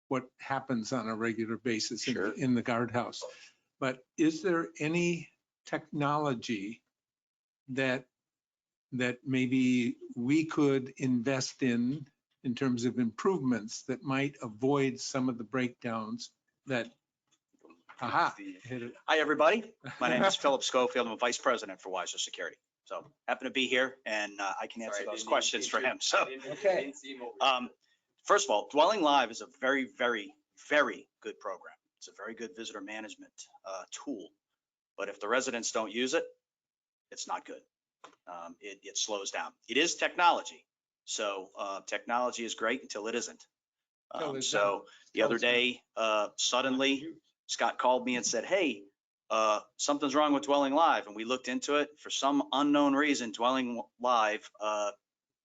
what happens on a regular basis Sure. in the guardhouse. But is there any technology that maybe we could invest in terms of improvements that might avoid some of the breakdowns that, hit it. Hi, everybody. My name is Philip Schofield. I'm a vice president for Weiser Security. So happen to be here, and I can answer those questions for him. So, okay. First of all, Dwelling Live is a very, very, very good program. It's a very good visitor management tool. But if the residents don't use it, it's not good. It slows down. It is technology. So technology is great until it isn't. So the other day, suddenly Scott called me and said, hey, something's wrong with Dwelling Live. And we looked into it. For some unknown reason, Dwelling Live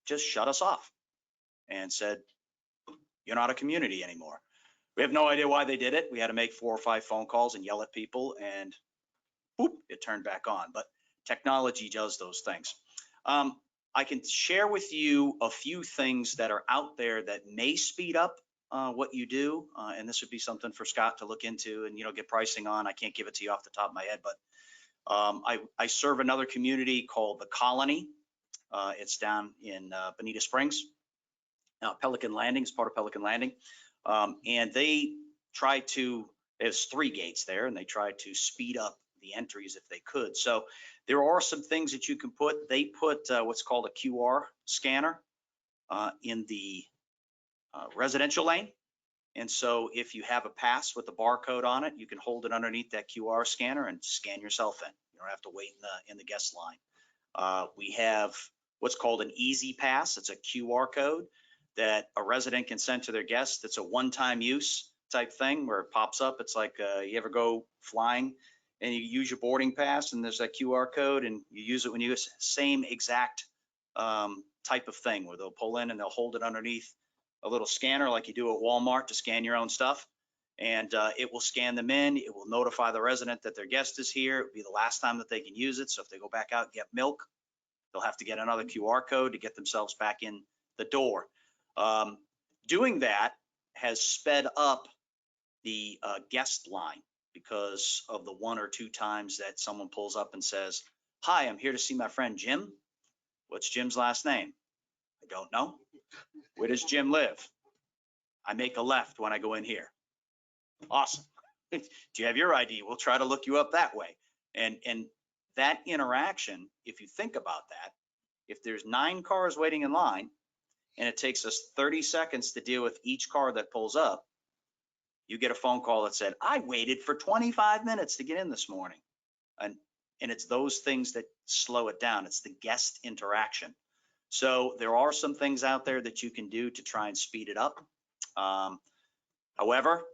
just shut us off and said, you're not a community anymore. We have no idea why they did it. We had to make 4 or 5 phone calls and yell at people, and boop, it turned back on. But technology does those things. I can share with you a few things that are out there that may speed up what you do. And this would be something for Scott to look into and, get pricing on. I can't give it to you off the top of my head, but I serve another community called the Colony. It's down in Bonita Springs. Pelican Landing is part of Pelican Landing. And there's 3 gates there, and they try to speed up the entries if they could. So there are some things that you can put. They put what's called a QR scanner in the residential lane. And so if you have a pass with the barcode on it, you can hold it underneath that QR scanner and scan yourself in. You don't have to wait in the guest line. We have what's called an Easy Pass. It's a QR code that a resident can send to their guests. It's a one-time use type thing where it pops up. It's like you ever go flying and you use your boarding pass and there's that QR code and you use it when you use same exact type of thing where they'll pull in and they'll hold it underneath a little scanner like you do at Walmart to scan your own stuff. And it will scan them in. It will notify the resident that their guest is here. It will be the last time that they can use it. So if they go back out and get milk, they'll have to get another QR code to get themselves back in the door. Doing that has sped up the guest line because of the 1 or 2 times that someone pulls up and says, "Hi, I'm here to see my friend Jim." What's Jim's last name? I don't know. Where does Jim live? I make a left when I go in here. Awesome. Do you have your ID? We'll try to look you up that way. And that interaction, if you think about that, if there's 9 cars waiting in line and it takes us 30 seconds to deal with each car that pulls up, you get a phone call that said, "I waited for 25 minutes to get in this morning." And it's those things that slow it down. It's the guest interaction. So there are some things out there that you can do to try and speed it up. However,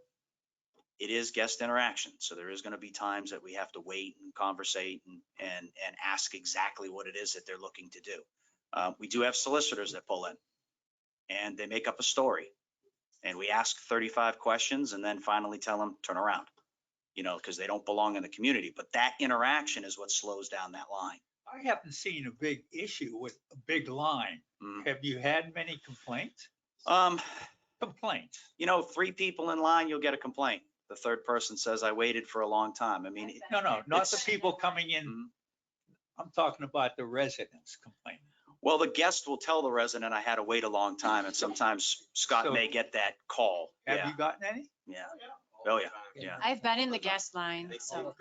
it is guest interaction. So there is going to be times that we have to wait and conversate and ask exactly what it is that they're looking to do. We do have solicitors that pull in and they make up a story and we ask 35 questions and then finally tell them, turn around, because they don't belong in the community. But that interaction is what slows down that line. I haven't seen a big issue with a big line. Have you had many complaints? Complaints. 3 people in line, you'll get a complaint. The 3rd person says, "I waited for a long time." I mean, No, not the people coming in. I'm talking about the residents complaining. Well, the guest will tell the resident, "I had to wait a long time." And sometimes Scott may get that call. Have you gotten any? Yeah. Oh, yeah. Yeah. I've been in the guest line, so.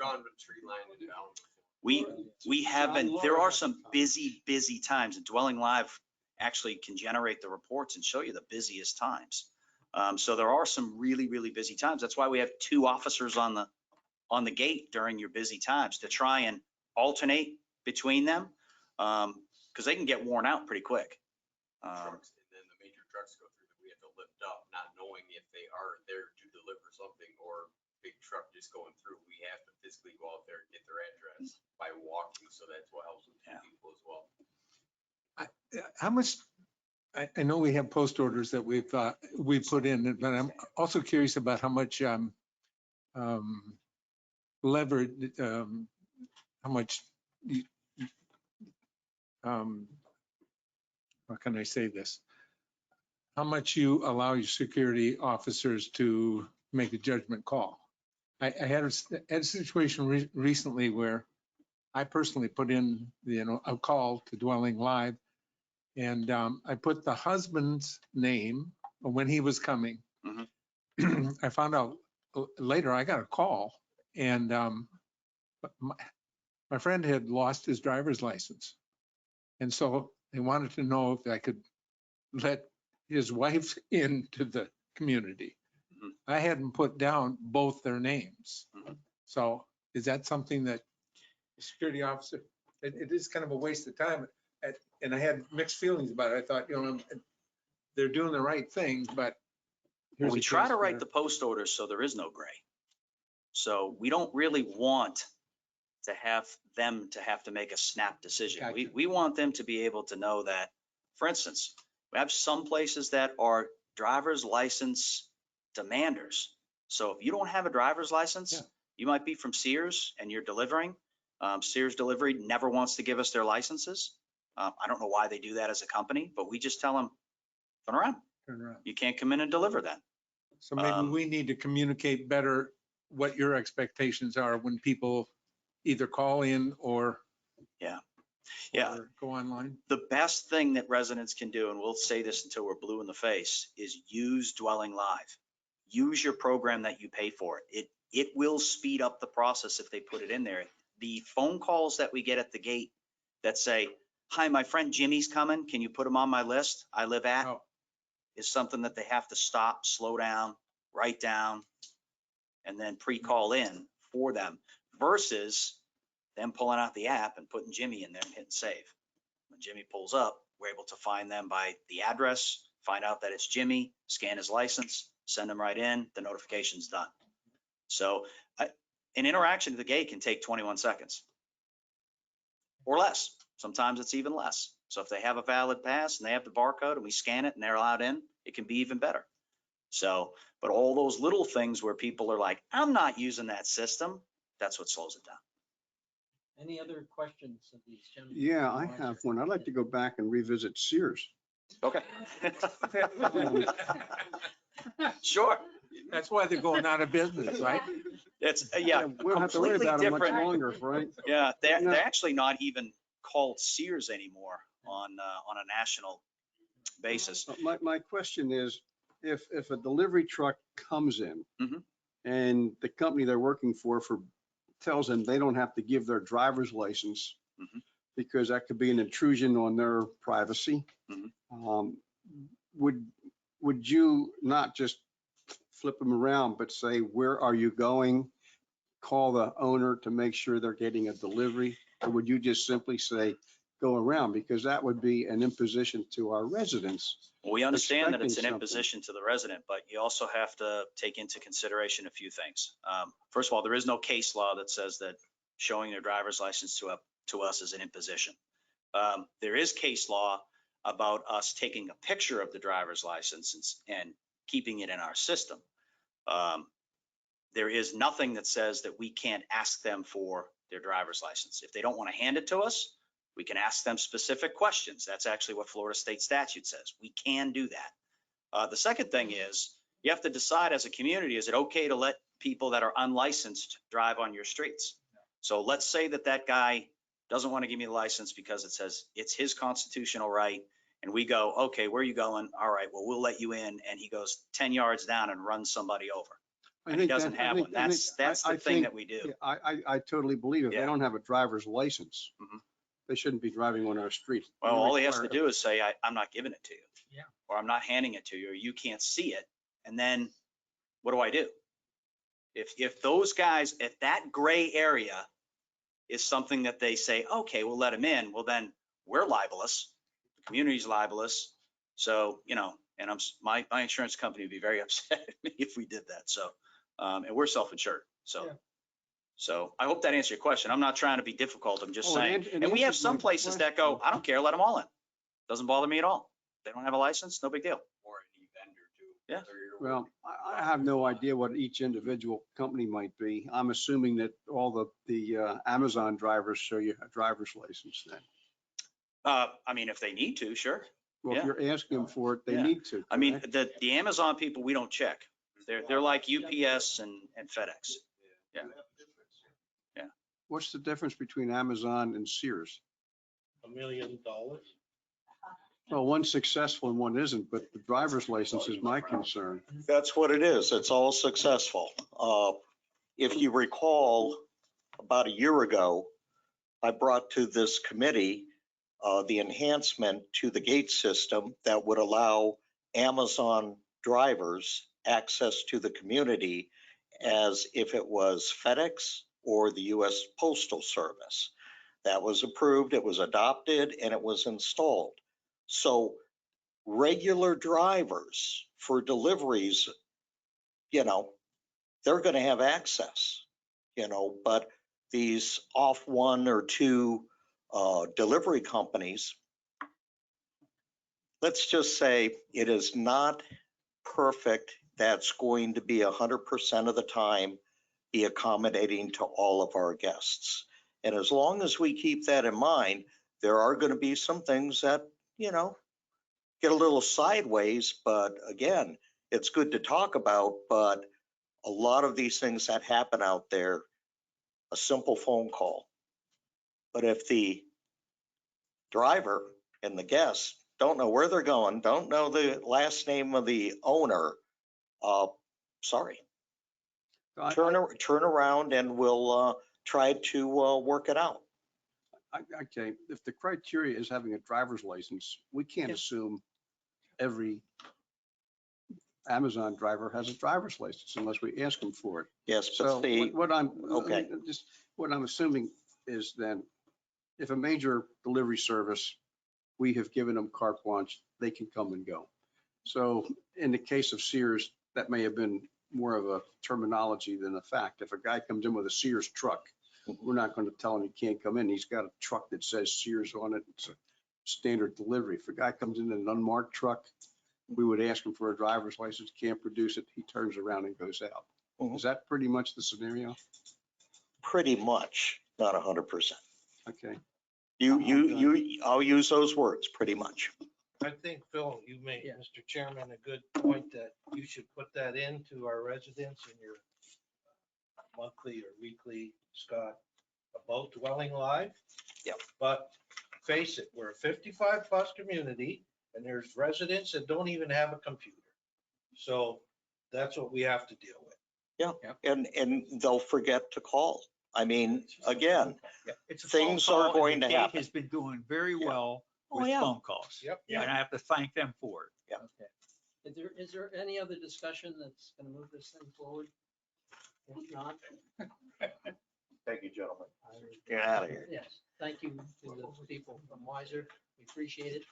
We have been, there are some busy times, and Dwelling Live actually can generate the reports and show you the busiest times. So there are some really busy times. That's why we have 2 officers on the gate during your busy times to try and alternate between them, because they can get worn out pretty quick. Trucks, and then the major trucks go through that we have to lift up, not knowing if they are there to deliver something or big truck just going through. We have to physically go out there and get their address by walking. So that's what helps with people as well. How much, I know we have post orders that we've put in, but I'm also curious about how much levered, how much, how can I say this? How much you allow your security officers to make a judgment call. I had a situation recently where I personally put in, a call to Dwelling Live, and I put the husband's name when he was coming. I found out later I got a call, and my friend had lost his driver's license, and so they wanted to know if I could let his wife into the community. I hadn't put down both their names. So is that something that the security officer, it is kind of a waste of time. And I had mixed feelings about it. I thought, they're doing the right thing, but. Well, we try to write the post orders so there is no gray. So we don't really want to have them to have to make a snap decision. Gotcha. We want them to be able to know that, for instance, we have some places that are driver's license demanders. So if you don't have a driver's license, you might be from Sears and you're delivering. Sears Delivery never wants to give us their licenses. I don't know why they do that as a company, but we just tell them, turn around. You can't come in and deliver then. So maybe we need to communicate better what your expectations are when people either call in or or go online. The best thing that residents can do, and we'll say this until we're blue in the face, is use Dwelling Live. Use your program that you pay for. It will speed up the process if they put it in there. The phone calls that we get at the gate that say, "Hi, my friend Jimmy's coming. Can you put him on my list? I live at," is something that they have to stop, slow down, write down, and then pre-call in for them, versus them pulling out the app and putting Jimmy in there and hitting save. When Jimmy pulls up, we're able to find them by the address, find out that it's Jimmy, scan his license, send them right in, the notification's done. So an interaction at the gate can take 21 seconds or less. Sometimes it's even less. So if they have a valid pass and they have the barcode and we scan it and they're allowed in, it can be even better. So, but all those little things where people are like, I'm not using that system, that's what slows it down. Any other questions of these gentlemen? Yeah, I have one. I'd like to go back and revisit Sears. Okay. Sure. That's why they're going out of business, right? It's, yeah, We don't have to worry completely about it much different. longer, right? Yeah, they're No. actually not even called Sears anymore on a national basis. My question is, if a delivery truck comes in Mhm. and the company they're working for tells them they don't have to give their driver's license Mhm. because that could be an intrusion on their privacy, Mhm. would you not just flip them around, but say, where are you going? Call the owner to make sure they're getting a delivery? Or would you just simply say, go around? Because that would be an imposition to our residents. Well, we understand that it's an expecting imposition to the resident, but you also have to take into consideration a few things. First of all, there is no case law that says that showing their driver's license to us is an imposition. There is case law about us taking a picture of the driver's license and keeping it in our system. There is nothing that says that we can't ask them for their driver's license. If they don't want to hand it to us, we can ask them specific questions. That's actually what Florida state statute says. We can do that. The second thing is you have to decide as a community, is it okay to let people that are unlicensed drive on your streets? So let's say that guy doesn't want to give me a license because it says it's his constitutional right. And we go, okay, where are you going? All right, well, we'll let you in. And he goes 10 yards down and runs somebody over. And he doesn't have one. That's the thing that we do. I totally believe if they Yeah. don't have a driver's license, Mhm. they shouldn't be driving on our streets. Well, all he has to do is say, I'm not giving it to you. Yeah. Or I'm not handing it to you, or you can't see it. And then what do I do? If those guys, if that gray area is something that they say, okay, we'll let him in, well, then we're libelous. The community's libelous. So, and my insurance company would be very upset at me if we did that. So, and we're self-insured. So. Yeah. So I hope that answers your question. I'm not trying to be difficult. I'm just saying. it And we have answers some my places that go, I don't care, let them all in. Doesn't bother me at all. They don't have a license, no big deal. Or any vendor too. Yeah. Well, I have no idea what each individual company might be. I'm assuming that all the Amazon drivers show you a driver's license then. I mean, if they need to, sure. Well, if Yeah. you're asking them for it, they Yeah. need to. I mean, correct? the Amazon people, we don't check. They're like UPS and FedEx. Yeah. What's the difference between Amazon and Sears? $1 million. Well, one's successful and one isn't, but the driver's license is my concern. That's what it is. It's all successful. If you recall, about a year ago, I brought to this committee the enhancement to the gate system that would allow Amazon drivers access to the community as if it was FedEx or the US Postal Service. That was approved, it was adopted, and it was installed. So regular drivers for deliveries, they're going to have access, but these off one or two delivery companies, let's just say it is not perfect. That's going to be 100% of the time be accommodating to all of our guests. And as long as we keep that in mind, there are going to be some things that, get a little sideways, but again, it's good to talk about, but a lot of these things that happen out there, a simple phone call. But if the driver and the guests don't know where they're going, don't know the last name of the owner, sorry. Turn around and we'll try to work it out. Okay, if the criteria is having a driver's license, we can't assume every Amazon driver has a driver's license unless we ask them for it. Yes, So but what I'm assuming is then, if a major delivery service, we have given them carte blanche, they can come and go. So in the case of Sears, that may have been more of a terminology than a fact. If a guy comes in with a Sears truck, we're not going to tell him he can't come in. He's got a truck that says Sears on it. standard delivery. If a guy comes in an unmarked truck, we would ask him for a driver's license, can't produce it, he turns around and goes out. Mhm. Is that pretty much the scenario? Pretty much, not 100%. Okay. I'll use those words, pretty much. I think, Phil, you made, Yeah. Mr. Chairman, a good point that you should put that into our residents in your monthly or weekly, Scott, about dwelling live. Yep. But face it, we're a 55 plus community and there's residents that don't even have a computer. So that's what we have to deal with. And they'll forget to call. I mean, again, Yeah, it's a phone things call, are and going the to gate happen. has been doing very Yeah. well Oh, with yeah. phone calls. Yep. And I have to thank them for it. Okay. Is there any other discussion that's going to move this thing forward? If not, Thank you, gentlemen. Get out of here. yes, thank you to the people from Wiser. We appreciate it.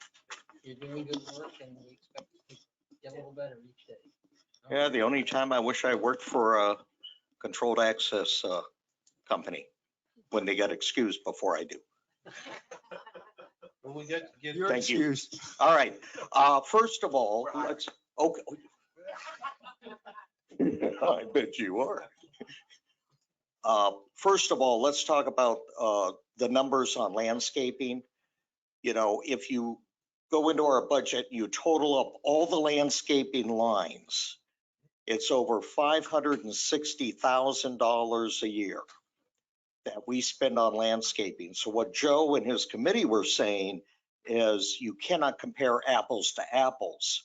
You're doing good work and we expect it to get a little better each day. Yeah, the only time I wish I worked for a controlled access company, when they get excused before I do. But we get to get. You're Thank you. excused. All right. First of all, let's, okay. I bet you are. First of all, let's talk about the numbers on landscaping. You know, if you go into our budget, you total up all the landscaping lines, it's over $560,000 a year that we spend on landscaping. So what Joe and his committee were saying is you cannot compare apples to apples.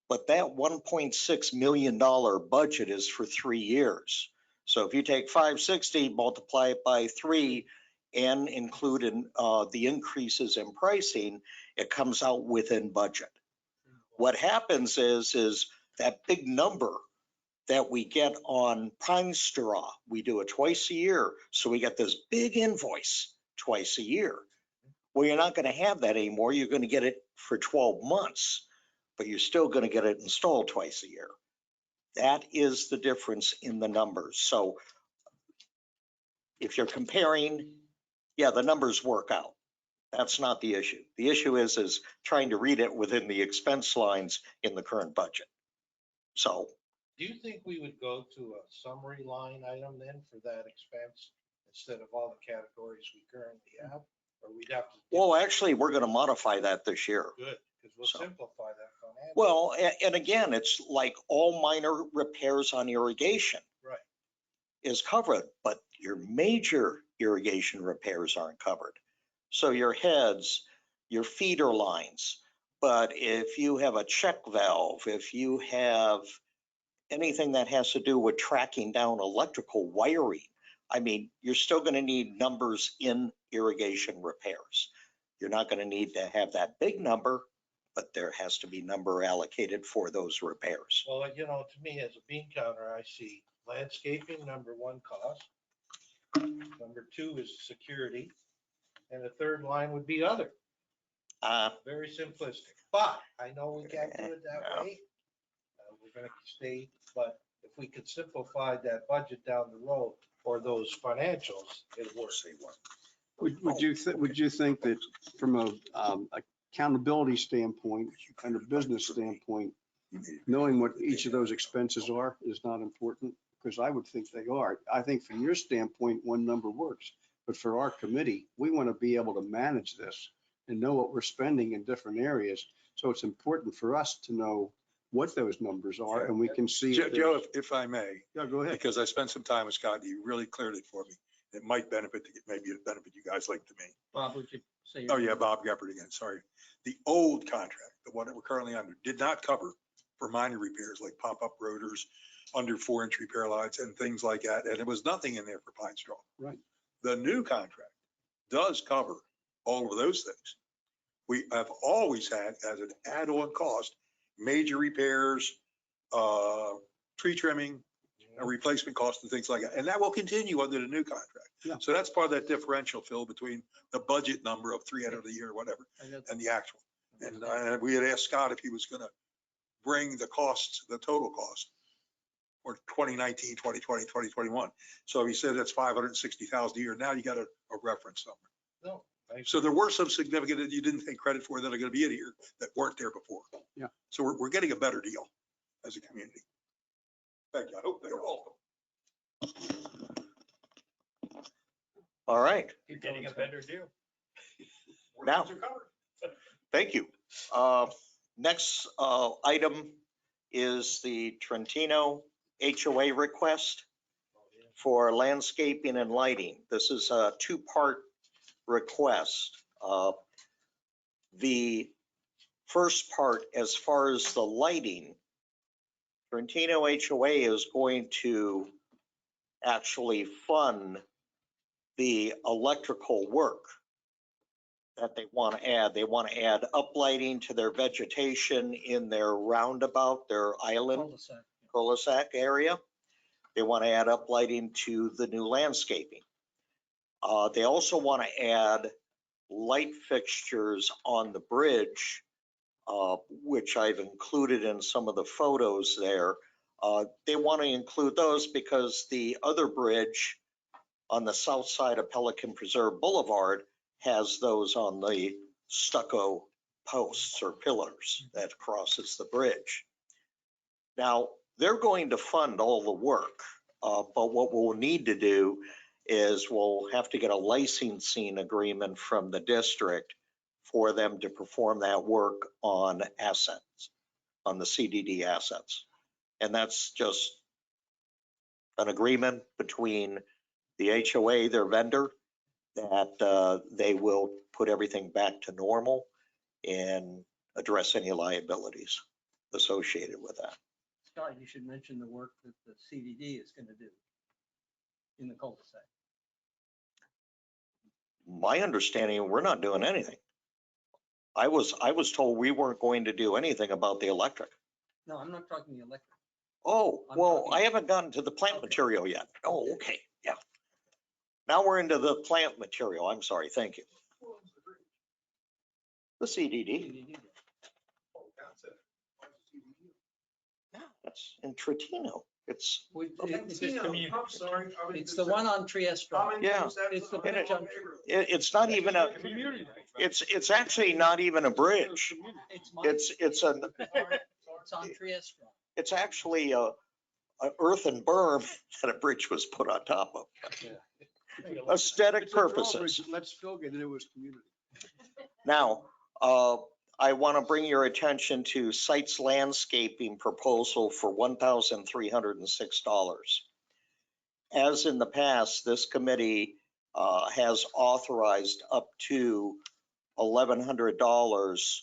But that $1.6 million budget is for 3 years. So if you take 560, multiply it by 3, and include in the increases in pricing, it comes out within budget. What happens is that big number that we get on pine straw, we do it twice a year. So we get this big invoice twice a year. Well, you're not going to have that anymore. You're going to get it for 12 months, but you're still going to get it installed twice a year. That is the difference in the numbers. So if you're comparing, yeah, the numbers work out. That's not the issue. The issue is trying to read it within the expense lines in the current budget. So Do you think we would go to a summary line item then for that expense instead of all the categories we currently have? Or we'd have to? well, actually, we're going to modify that this year. Good, because we'll So. simplify that financially. Well, and again, it's like all minor repairs on irrigation. Right. Is covered, but your major irrigation repairs aren't covered. So your heads, your feeder lines, but if you have a check valve, if you have anything that has to do with tracking down electrical wiring, I mean, you're still going to need numbers in irrigation repairs. You're not going to need to have that big number, but there has to be number allocated for those repairs. Well, you know, to me, as a bean counter, I see landscaping, number one cost. Number two is security. And the third line would be other. Very simplistic, but I know we can't do it that way. We're gonna stay, but if we could simplify that budget down the road or those financials, it would. Would you think that from a accountability standpoint and a business standpoint, knowing what each of those expenses are is not important? Because I would think they are. I think from your standpoint, one number works. But for our committee, we want to be able to manage this and know what we're spending in different areas. So it's important for us to know what those numbers are and we can see. Joe, if I may, Yeah, go ahead. because I spent some time with Scott, he really cleared it for me. It might benefit, maybe it benefit you guys like to me. Bob, would you say? Oh, yeah, Bob Geppert again, sorry. The old contract, the one that we're currently under, did not cover for minor repairs like pop-up rotors, under 4-inch repair lights and things like that. And there was nothing in there for pine straw. Right. The new contract does cover all of those things. We have always had as an add-on cost, major repairs, tree trimming, replacement costs and things like that. And that will continue under the new contract. Yeah. So that's part of that differential, Phil, between the budget number of 300 a year or whatever and the actual. And we had asked Scott if he was going to bring the costs, the total cost for 2019, 2020, 2021. So he said that's 560,000 a year. Now you got a reference number. No, So there were some significant that you didn't take credit for that are going to be in here that weren't there before. Yeah. So we're getting a better deal as a community. In fact, I hope they're all. All right. You're getting a better deal. Now, thank you. Next item is the Trentino HOA request for landscaping and lighting. This is a two-part request. The first part, as far as the lighting, Trentino HOA is going to actually fund the electrical work that they want to add. They want to add uplighting to their vegetation in their roundabout, their island cul-de-sac area. They want to add uplighting to the new landscaping. They also want to add light fixtures on the bridge, which I've included in some of the photos there. They want to include those because the other bridge on the south side of Pelican Preserve Boulevard has those on the stucco posts or pillars that crosses the bridge. Now, they're going to fund all the work, but what we'll need to do is we'll have to get a licensing agreement from the district for them to perform that work on assets, on the CDD assets. And that's just an agreement between the HOA, their vendor, that they will put everything back to normal and address any liabilities associated with that. Scott, you should mention the work that the CDD is going to do in the cul-de-sac. My understanding, we're not doing anything. I was told we weren't going to do anything about the electric. No, I'm not talking the electric. Oh, I'm well, talking- I haven't gotten to the plant material yet. Oh, okay, yeah. Now we're into the plant material. I'm sorry, thank you. The CDD. Yeah, that's in Trentino. It's, I'm sorry. It's the one on Trieste Drive. Yeah. It's the And bridge on. it's not even a, it's actually not even a bridge. It's mine. It's an, It's on Trieste Drive. it's actually a earthen berm that a bridge was put on top of. Aesthetic purposes. Let's still get into his community. Now, I want to bring your attention to Sites Landscaping proposal for $1,306. As in the past, this committee has authorized up to $1,100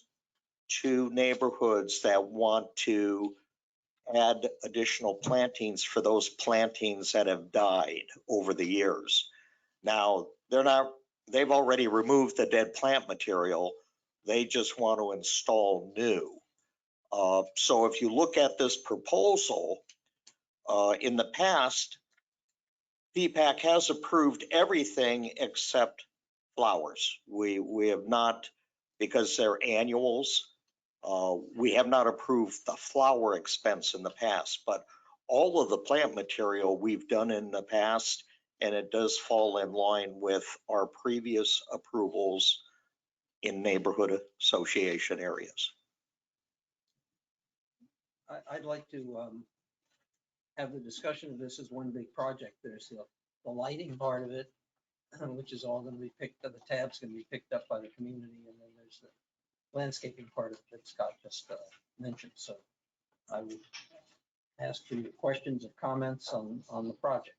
to neighborhoods that want to add additional plantings for those plantings that have died over the years. Now, they've already removed the dead plant material. They just want to install new. So if you look at this proposal, in the past, PPAC has approved everything except flowers. We have not, because they're annuals, we have not approved the flower expense in the past, but all of the plant material we've done in the past, and it does fall in line with our previous approvals in neighborhood association areas. I'd like to have the discussion of this as one big project. There's the lighting part of it, which is all going to be picked up, the tab's going to be picked up by the community, and then there's the landscaping part of it that Scott just mentioned. So I would ask for your questions or comments on the project.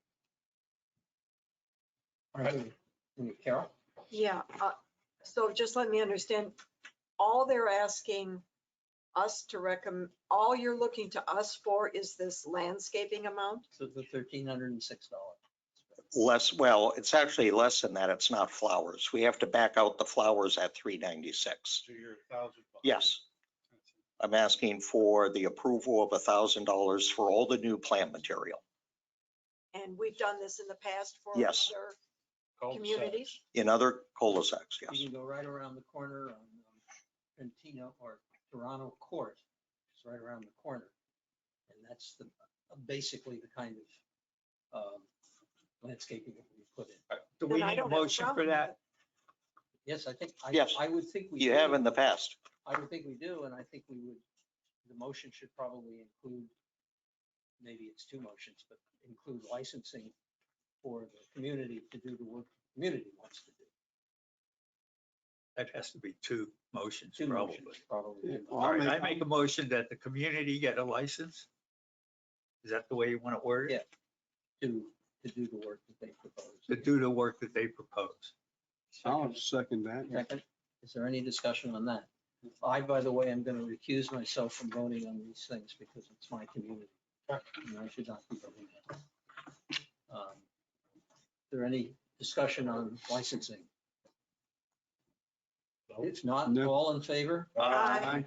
Carol? Yeah, so just let me understand, all they're asking us to recommend, all you're looking to us for is this landscaping amount? So the $1,306. Less, well, it's actually less than that. It's not flowers. We have to back out the flowers at $396. So you're $1,000. Yes. I'm asking for the approval of $1,000 for all the new plant material. And we've done this in the past for Yes. other communities? In other cul-de-sacs, yes. You can go right around the corner on Trentino or Toronto Court. It's right around the corner. And that's basically the kind of landscaping that we put in. Do we Then I need a don't have a motion for problem that? Yes, I think, Yes. I would think we do. You have in the past. I would think we do, and I think we would, the motion should probably include, maybe it's two motions, but include licensing for the community to do the work the community wants to do. That has to be two motions, Two probably. motions, probably. All right, I make a motion that the community get a license. Is that the way you want to word it? Yeah. To do the work that they propose. To do the work that they propose. I'll second that. Second, is there any discussion on that? I, by the way, am going to recuse myself from voting on these things because it's my community. And I should not be voting on it. Is there any discussion on licensing? If not, No. all in favor? Aye.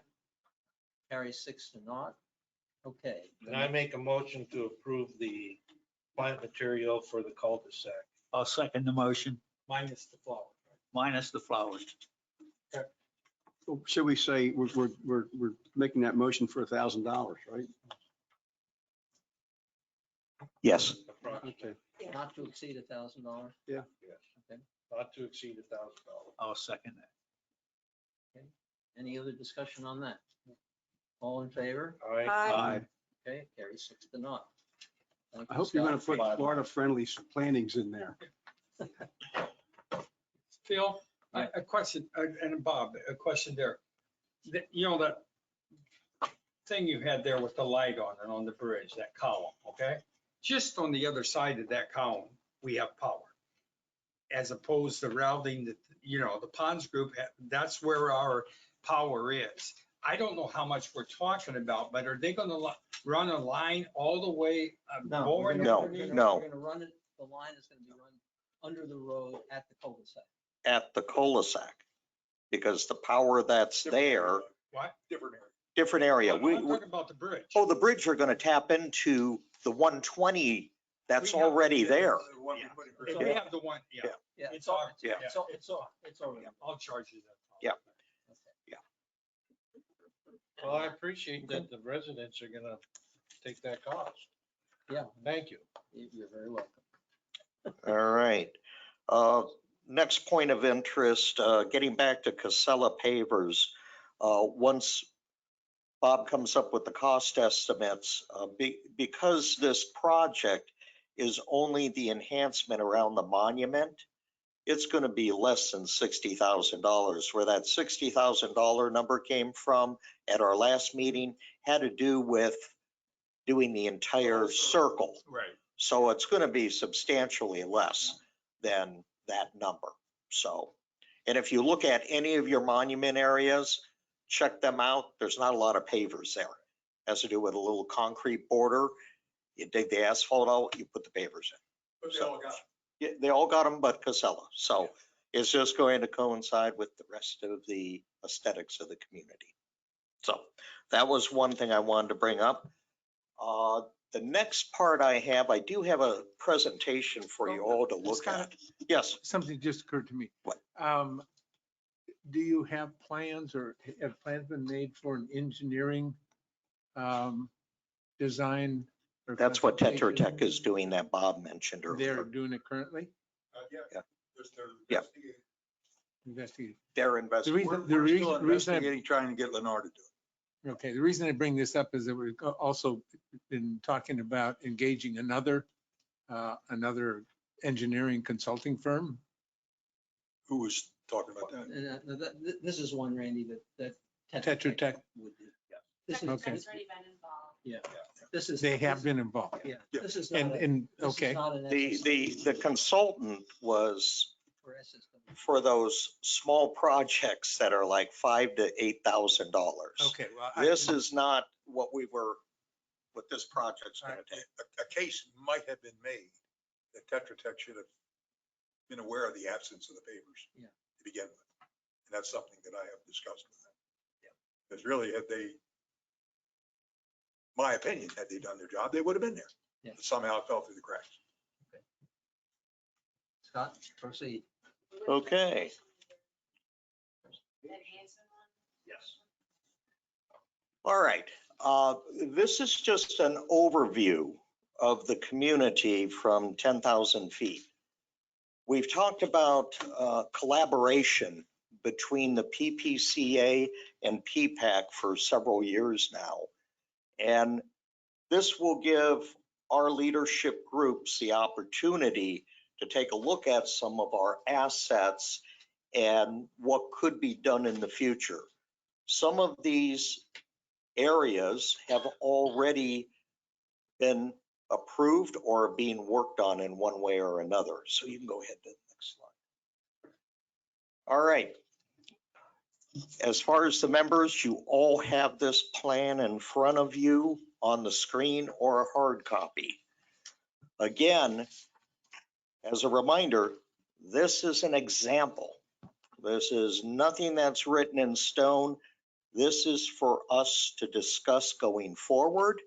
Carries 6 to naught. Okay. And I make a motion to approve the plant material for the cul-de-sac. I'll second the motion, Minus the flower. minus the flowers. Should we say we're making that motion for $1,000, right? Yes. Okay. Not to exceed $1,000. Yeah. Okay. Not to exceed $1,000. I'll second that. Any other discussion on that? All in favor? Aye. Okay, carries 6 to naught. Thank I you, hope you're going to Scott. put Florida-friendly plantings in there. Phil, a question, and Bob, a question there. You know, that thing you had there with the light on it on the bridge, that column, okay? Just on the other side of that column, we have power. As opposed to routing the, the ponds group, that's where our power is. I don't know how much we're talking about, but are they going to run a line all the way? No. We're gonna run it, the line is going to be run under the road at the cul-de-sac. At the cul-de-sac, because the power that's there, What? Different area. I'm talking about the bridge. oh, the bridge are going to tap into the 120 that's We have- already there. So we have the one, yeah. Yeah, It's on. Yeah. It's already. I'll charge you that. Yeah. Well, I appreciate that the residents are gonna take that cost. Yeah. Thank you. You're very welcome. All right. Next point of interest, getting back to Casella pavers. Once Bob comes up with the cost estimates, because this project is only the enhancement around the monument, it's going to be less than $60,000. Where that $60,000 number came from at our last meeting had to do with doing the entire circle. Right. So it's going to be substantially less than that number. So, and if you look at any of your monument areas, check them out. There's not a lot of pavers there. Has to do with a little concrete border. You dig the asphalt out, you put the pavers in. But they all got it. Yeah, they all got them but Casella. So it's just going to coincide with the rest of the aesthetics of the community. So that was one thing I wanted to bring up. The next part I do have a presentation for you all to look at. Yes. Something just occurred to me. What? Do you have plans or have plans been made for an engineering design? or That's what Tetra consultation? Tech is doing that Bob mentioned They're earlier. doing it currently? Yeah. Yeah. Investigating. They're The investigating. reason, We're still reason I investigating, trying to get Lennar to do it. Okay, the reason I bring this up is that we've also been talking about engaging another engineering consulting firm. Who was talking about that? And this is one, Randy, that Tetra Tech. would do. This is, Okay. That's already been involved. yeah, this is. They have been involved. Yeah, this is not. And, this is okay, not an The consultant was for SSW. for those small projects that are like $5,000 to $8,000. okay. Well, This is not what this project's going to take. A case might have been made that Tetra Tech should have been aware of the absence of the pavers. Yeah. To begin with. And that's something that I have discussed with them. Because really, had they, my opinion, had they done their job, they would have been there. Yeah. But somehow it fell through the cracks. Scott, proceed. Okay. Yes. All right. This is just an overview of the community from 10,000 feet. We've talked about collaboration between the PPCA and PPAC for several years now. And this will give our leadership groups the opportunity to take a look at some of our assets and what could be done in the future. Some of these areas have already been approved or being worked on in one way or another. So you can go ahead to the next slide. All right. As far as the members, you all have this plan in front of you on the screen or a hard copy. Again, as a reminder, this is an example. This is nothing that's written in stone. This is for us to discuss going forward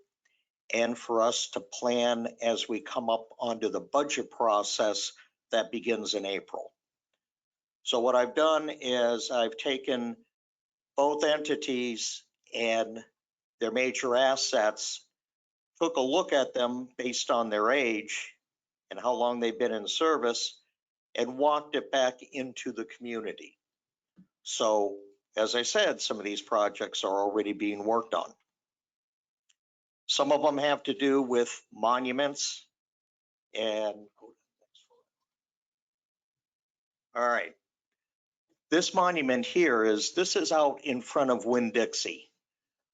and for us to plan as we come up onto the budget process that begins in April. So what I've done is I've taken both entities and their major assets, took a look at them based on their age and how long they've been in service, and walked it back into the community. So, as I said, some of these projects are already being worked on. Some of them have to do with monuments and, all right. This monument here this is out in front of Winn-Dixie.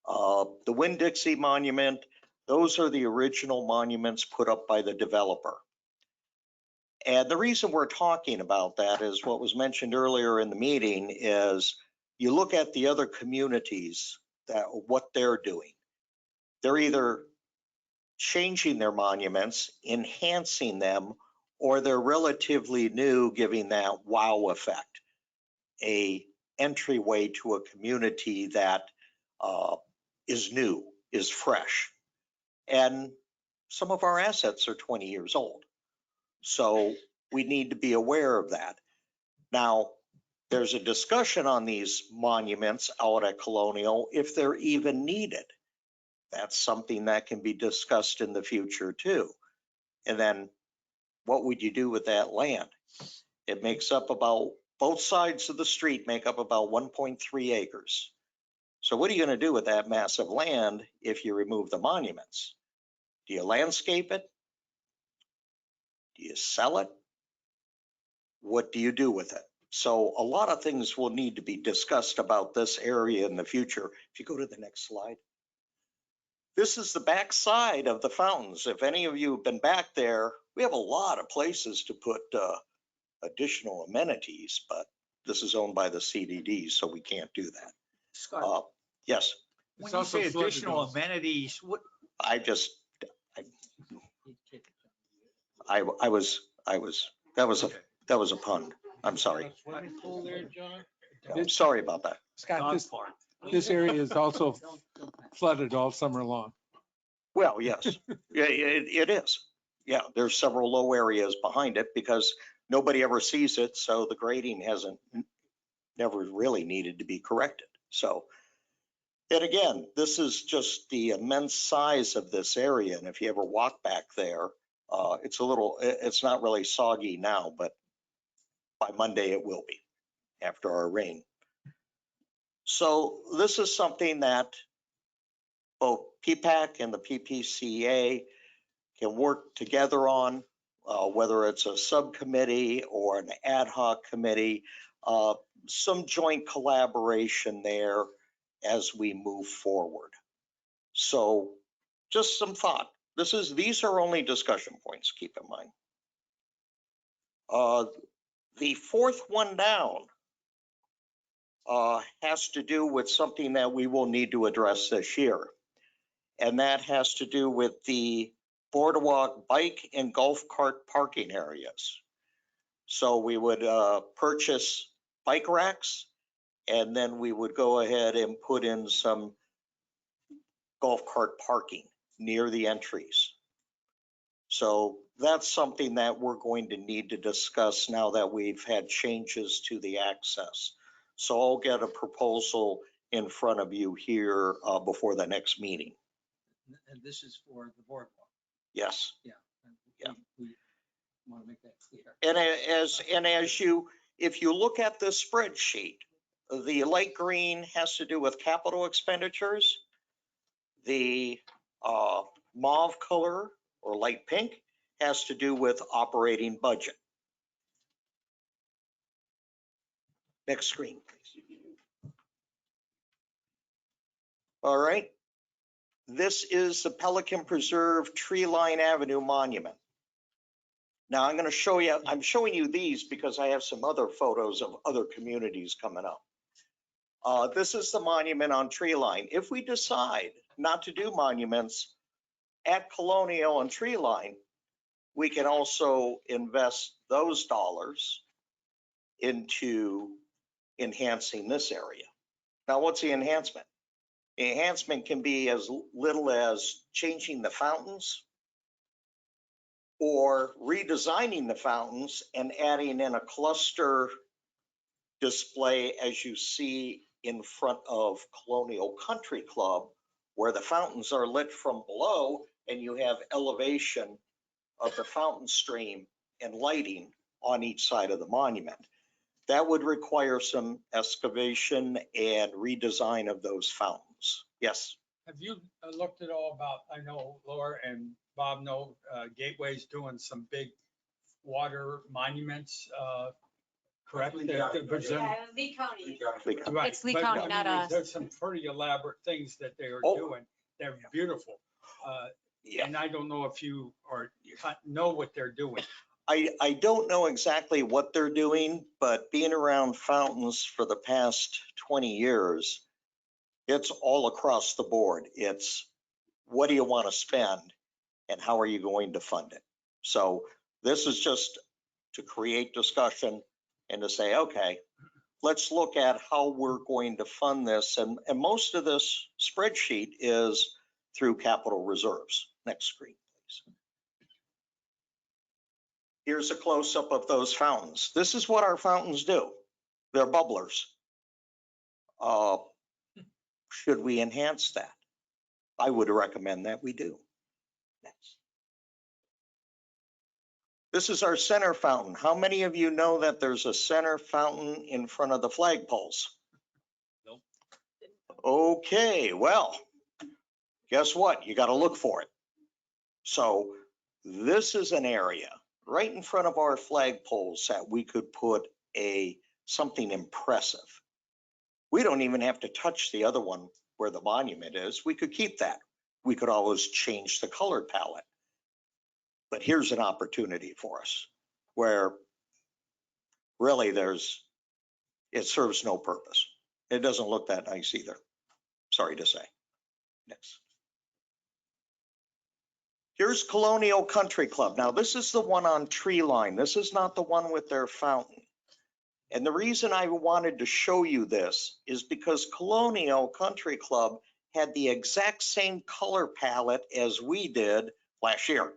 The Winn-Dixie monument, those are the original monuments put up by the developer. And the reason we're talking about that is what was mentioned earlier in the meeting is you look at the other communities, what they're doing. They're either changing their monuments, enhancing them, or they're relatively new, giving that wow effect, a entryway to a community that is new, is fresh. And some of our assets are 20 years old. So we need to be aware of that. Now, there's a discussion on these monuments out at Colonial if they're even needed. That's something that can be discussed in the future too. And then what would you do with that land? It makes up about, both sides of the street make up about 1.3 acres. So what are you going to do with that massive land if you remove the monuments? Do you landscape it? Do you sell it? What do you do with it? So a lot of things will need to be discussed about this area in the future. If you go to the next slide. This is the back side of the fountains. If any of you have been back there, we have a lot of places to put additional amenities, but this is owned by the CDD, so we can't do that. Scott, yes. when you say additional amenities, what? That was a pun. I'm sorry. Sorry about that. Scott, this area is also flooded all summer long. Well, yes, it is. Yeah, there's several low areas behind it because nobody ever sees it. So the grading never really needed to be corrected. So, and again, this is just the immense size of this area. And if you ever walk back there, it's not really soggy now, but by Monday it will be after our rain. So this is something that both PPAC and the PPCA can work together on, whether it's a subcommittee or an ad hoc committee, some joint collaboration there as we move forward. So just some thought. These are only discussion points, keep in mind. The fourth one down has to do with something that we will need to address this year. And that has to do with the Boardwalk bike and golf cart parking areas. So we would purchase bike racks, and then we would go ahead and put in some golf cart parking near the entries. So that's something that we're going to need to discuss now that we've had changes to the access. So I'll get a proposal in front of you here before the next meeting. And this is for the boardwalk. Yes. Yeah. Yeah. We want to make that clear. And as if you look at this spreadsheet, the light green has to do with capital expenditures. The mauve color or light pink has to do with operating budget. Next screen, please. All right. This is the Pelican Preserve Tree Line Avenue Monument. Now I'm going to show you, I'm showing you these because I have some other photos of other communities coming up. This is the monument on Tree Line. If we decide not to do monuments at Colonial and Tree Line, we can also invest those dollars into enhancing this area. Now, what's the enhancement? The enhancement can be as little as changing the fountains or redesigning the fountains and adding in a cluster display as you see in front of Colonial Country Club, where the fountains are lit from below and you have elevation of the fountain stream and lighting on each side of the monument. That would require some excavation and redesign of those fountains. Yes. Have you looked at all about, I know Laura and Bob know Gateway's doing some big water monuments, correct? Yeah, Lee County. Right, It's Lee but, County, I not mean, us. There's some pretty elaborate things that they are Oh. doing. They're beautiful. Yeah. And I don't know if you know what they're doing. I don't know exactly what they're doing, but being around fountains for the past 20 years, it's all across the board. It's what do you want to spend and how are you going to fund it? So this is just to create discussion and to say, okay, let's look at how we're going to fund this. And most of this spreadsheet is through capital reserves. Next screen, please. Here's a close-up of those fountains. This is what our fountains do. They're bubblers. Should we enhance that? I would recommend that we do. Next. This is our center fountain. How many of you know that there's a center fountain in front of the flagpoles? Nope. Okay, well, guess what? You got to look for it. So this is an area right in front of our flagpoles that we could put something impressive. We don't even have to touch the other one where the monument is. We could keep that. We could always change the color palette. But here's an opportunity for us where really it serves no purpose. It doesn't look that nice either. Sorry to say. Next. Here's Colonial Country Club. Now, this is the one on Tree Line. This is not the one with their fountain. And the reason I wanted to show you this is because Colonial Country Club had the exact same color palette as we did last year.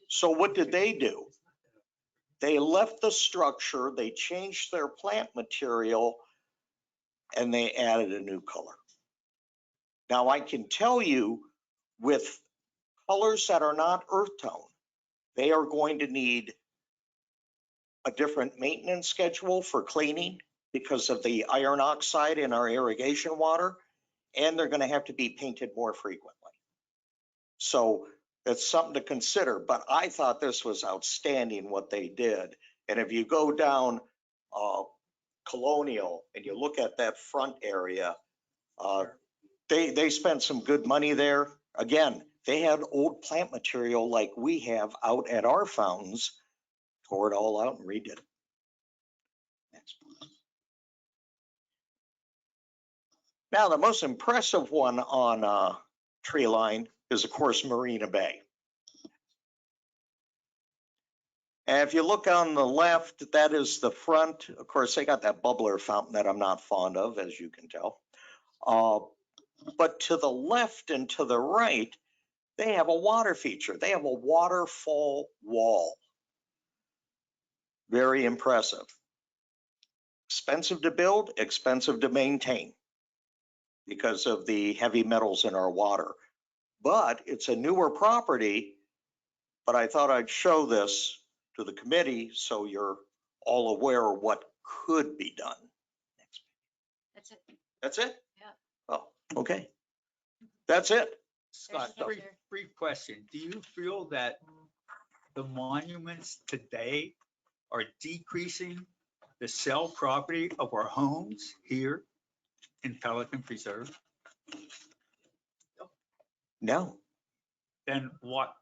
So what did they do? They left the structure, they changed their plant material, and they added a new color. Now, I can tell you with colors that are not earth tone, they are going to need a different maintenance schedule for cleaning because of the iron oxide in our irrigation water, and they're going to have to be painted more frequently. So that's something to consider, but I thought this was outstanding what they did. And if you go down Colonial and you look at that front area, they spent some good money there. Again, they had old plant material like we have out at our fountains, tore it all out and redid it. Next. Now, the most impressive one on Tree Line is, of course, Marina Bay. And if you look on the left, that is the front. Of course, they got that bubbler fountain that I'm not fond of, as you can tell. But to the left and to the right, they have a water feature. They have a waterfall wall. Very impressive. Expensive to build, expensive to maintain because of the heavy metals in our water. But it's a newer property, but I thought I'd show this to the committee so you're all aware of what could be done. That's it. That's it? Yeah. Oh, okay. That's it. Scott, There's brief, Chapter. brief question. Do you feel that the monuments today are decreasing the sale property of our homes here in Pelican Preserve? No, Then what?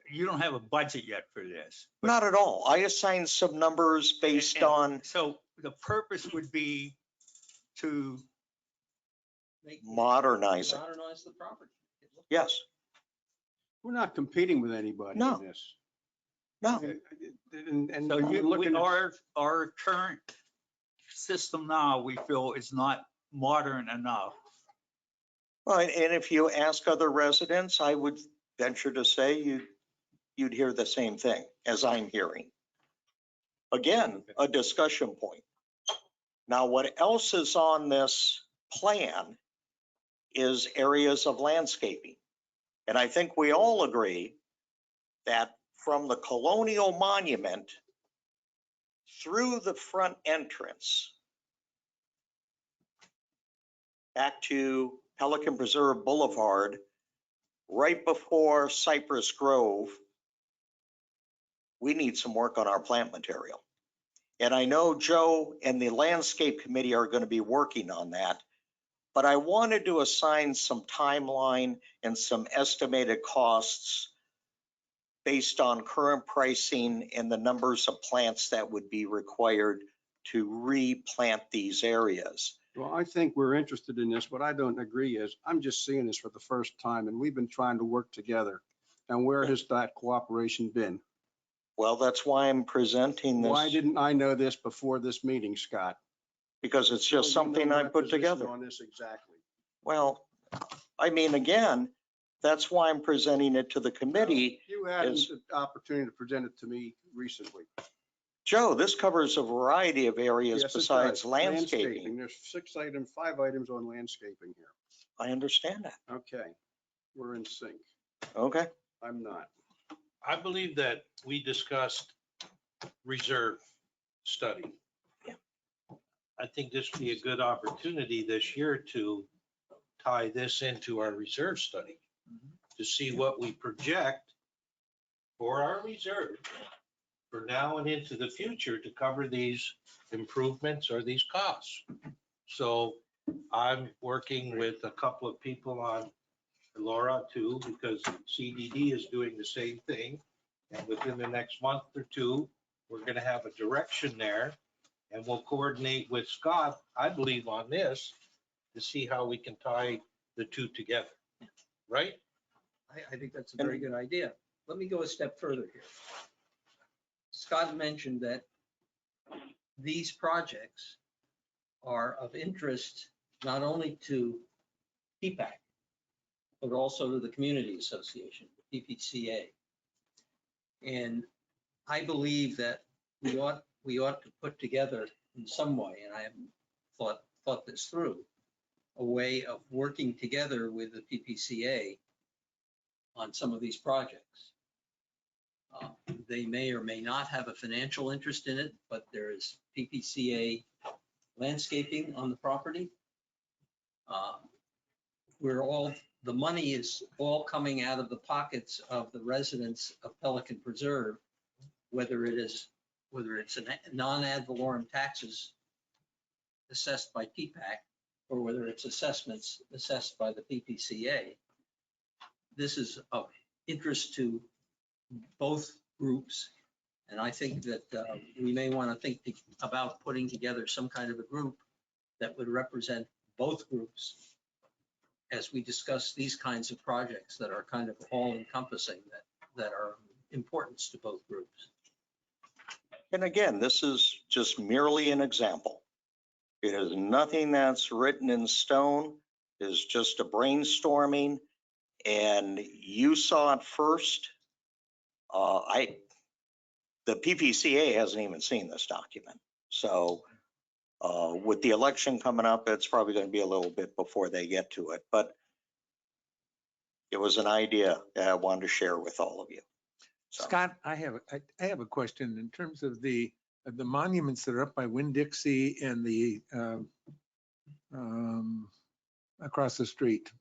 You don't have a budget yet for this. but- not at all. I assigned some numbers based and on So the purpose would be to, modernizing. Modernize the property. Yes, We're not competing with anybody No. in this. no. And so I'm you, looking at, our current system now, we feel is not modern enough. Well, and if you ask other residents, I would venture to say you'd hear the same thing as I'm hearing. Again, a discussion point. Now, what else is on this plan is areas of landscaping. And I think we all agree that from the Colonial Monument through the front entrance back to Pelican Preserve Boulevard, right before Cypress Grove, we need some work on our plant material. And I know Joe and the landscape committee are going to be working on that, but I wanted to assign some timeline and some estimated costs based on current pricing and the numbers of plants that would be required to replant these areas. well, I think we're interested in this. What I don't agree is, I'm just seeing this for the first time and we've been trying to work together. And where has that cooperation been? Well, that's why I'm presenting this. Why didn't I know this before this meeting, Scott? Because it's just Well, you know something I my put position together. on this exactly. Well, I mean, again, that's why I'm presenting it to the committee. You had is- the opportunity to present it to me recently. Joe, this covers a variety of areas Yes, it besides does. landscaping. There's 5 items on landscaping here. I understand that. Okay, we're in sync. Okay. I'm not. I believe that we discussed reserve study. Yeah. I think this would be a good opportunity this year to tie this into our reserve study, to see what we project for our reserve for now and into the future to cover these improvements or these costs. So I'm working with a couple of people on Laura too, because CDD is doing the same thing. And within the next month or two, we're gonna have a direction there. And we'll coordinate with Scott, I believe, on this to see how we can tie the two together, right? I think that's a very good idea. Let me go a step further here. Scott mentioned that these projects are of interest not only to PPAC, but also to the Community Association, the PPCA. And I believe that we ought to put together in some way, and I haven't thought this through, a way of working together with the PPCA on some of these projects. They may or may not have a financial interest in it, but there is PPCA landscaping on the property. The money is all coming out of the pockets of the residents of Pelican Preserve, whether it's a non-ad valorem taxes assessed by PPAC or whether it's assessments assessed by the PPCA. This is of interest to both groups. And I think that we may want to think about putting together some kind of a group that would represent both groups as we discuss these kinds of projects that are kind of all encompassing, that are of importance to both groups. And again, this is just merely an example. It is nothing that's written in stone. It's just a brainstorming. And you saw it first. The PPCA hasn't even seen this document. So with the election coming up, it's probably going to be a little bit before they get to it. But it was an idea that I wanted to share with all of you. So, Scott, I have a question in terms of the the monuments that are up by Winn-Dixie and the, across the street.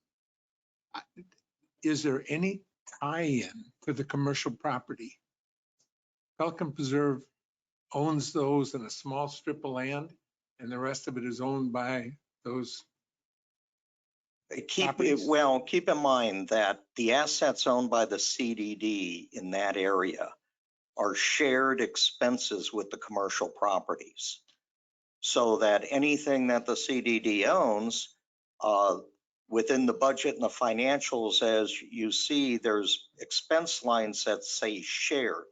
Is there any tie-in to the commercial property? Pelican Preserve owns those in a small strip of land, and the rest of it is owned by those. Keep in mind that the assets owned by the CDD in that area are shared expenses with the commercial properties. So that anything that the CDD owns, within the budget and the financials, as you see, there's expense lines that say shared.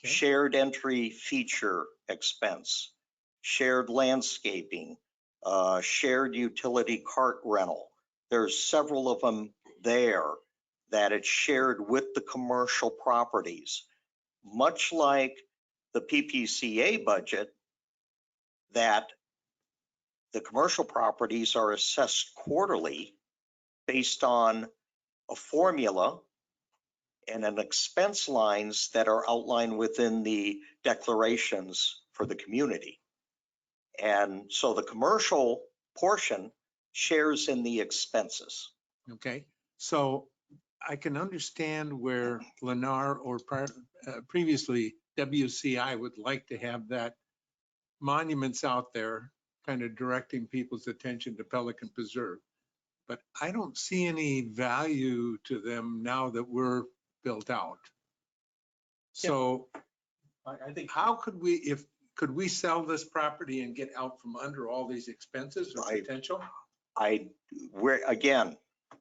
Okay. Shared entry feature expense, shared landscaping, shared utility cart rental. There's several of them there that it's shared with the commercial properties. Much like the PPCA budget, that the commercial properties are assessed quarterly based on a formula and an expense lines that are outlined within the declarations for the community. And so the commercial portion shares in the expenses. Okay, so I can understand where Lennar or previously WCI would like to have that monuments out there kind of directing people's attention to Pelican Preserve. But I don't see any value to them now that we're built out. So I think how could we sell this property and get out from under all these expenses or potential?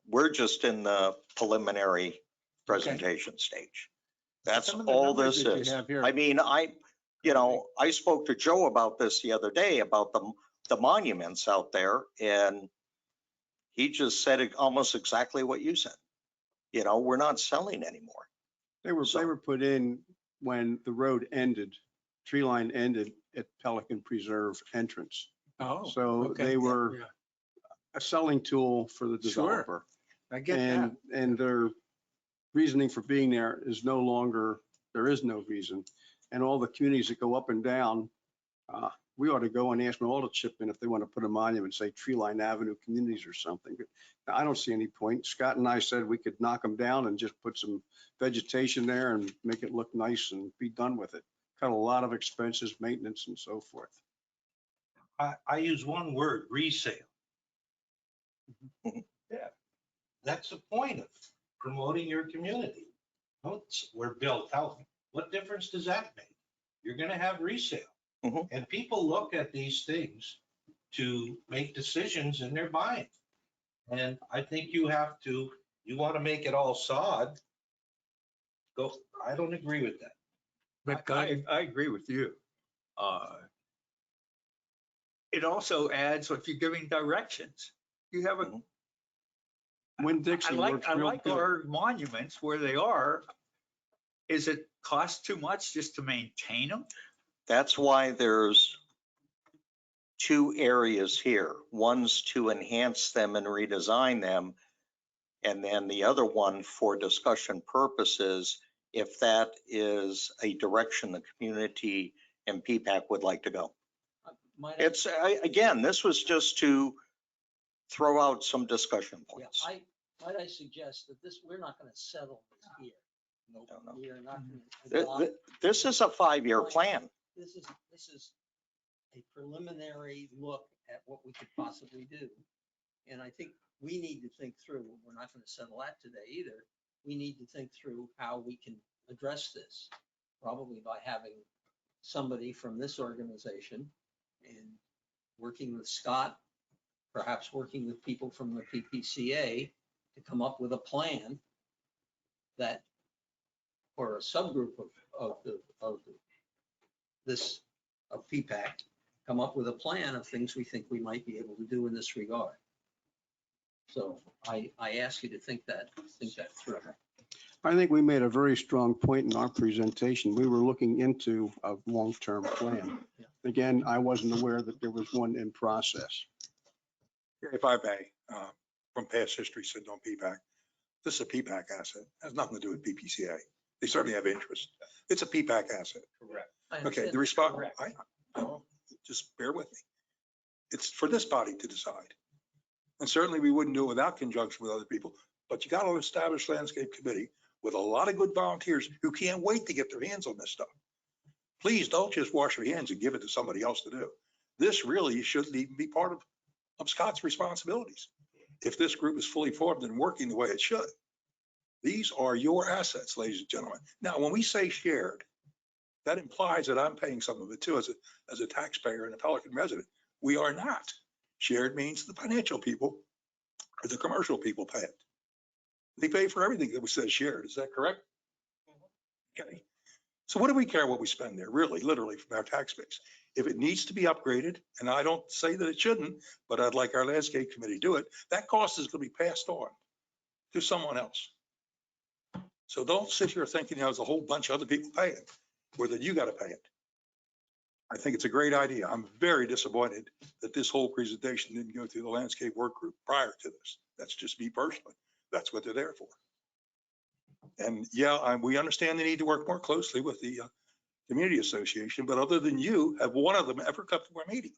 We're just in the preliminary presentation stage. That's all this is. I mean, I spoke to Joe about this the other day about the monuments out there, and he just said almost exactly what you said. We're not selling anymore. they were put in when the road ended, tree line ended at Pelican Preserve entrance. Oh, So okay. they were a selling tool for the Sure. developer. I get that. And their reasoning for being there is no longer, there is no reason. And all the communities that go up and down, we ought to go and ask them all to chip in if they want to put a monument, say Tree Line Avenue Communities or something. But I don't see any point. Scott and I said we could knock them down and just put some vegetation there and make it look nice and be done with it. Cut a lot of expenses, maintenance and so forth. I use one word, resale. Yeah, that's the point of promoting your community. We're built out. What difference does that make? You're gonna have resale. And people look at these things to make decisions in their buying. And I think you want to make it all sod. I don't agree with that. But I agree with you. It also adds, if you're giving directions, you have a. Winn-Dixie works real I like good. our monuments where they are. Is it cost too much just to maintain them? That's why there's two areas here. One's to enhance them and redesign them. And then the other one for discussion purposes, if that is a direction the community and PPAC would like to go. Again, this was just to throw out some discussion points. Yeah, might I suggest that we're not going to settle this here. No. We are not going to. This is a 5-year plan. This is a preliminary look at what we could possibly do. And I think we need to think through, we're not going to settle that today either. We need to think through how we can address this, probably by having somebody from this organization and working with Scott, perhaps working with people from the PPCA to come up with a plan that, or a subgroup of PPAC, come up with a plan of things we think we might be able to do in this regard. So I ask you to think that through. I think we made a very strong point in our presentation. We were looking into a long-term plan. Again, I wasn't aware that there was one in process. If I may, from past history, said on PPAC, this is a PPAC asset. It has nothing to do with PPCA. They certainly have interest. It's a PPAC asset. Correct. I Okay, understand the that's response, correct. no, just bear with me. It's for this body to decide. And certainly we wouldn't do it without conjunction with other people, but you got to establish landscape committee with a lot of good volunteers who can't wait to get their hands on this stuff. Please don't just wash your hands and give it to somebody else to do. This really shouldn't even be part of Scott's responsibilities. If this group is fully formed and working the way it should, these are your assets, ladies and gentlemen. Now, when we say shared, that implies that I'm paying some of it too as a taxpayer and a Pelican resident. We are not. Shared means the financial people or the commercial people pay it. They pay for everything that we said shared. Is that correct? Okay. So what do we care what we spend there, really, literally from our tax base? If it needs to be upgraded, and I don't say that it shouldn't, but I'd like our landscape committee to do it, that cost is going to be passed on to someone else. So don't sit here thinking there's a whole bunch of other people paying, or that you got to pay it. I think it's a great idea. I'm very disappointed that this whole presentation didn't go through the landscape work group prior to this. That's just me personally. That's what they're there for. And yeah, we understand they need to work more closely with the community association, but other than you, have one of them ever come to our meeting?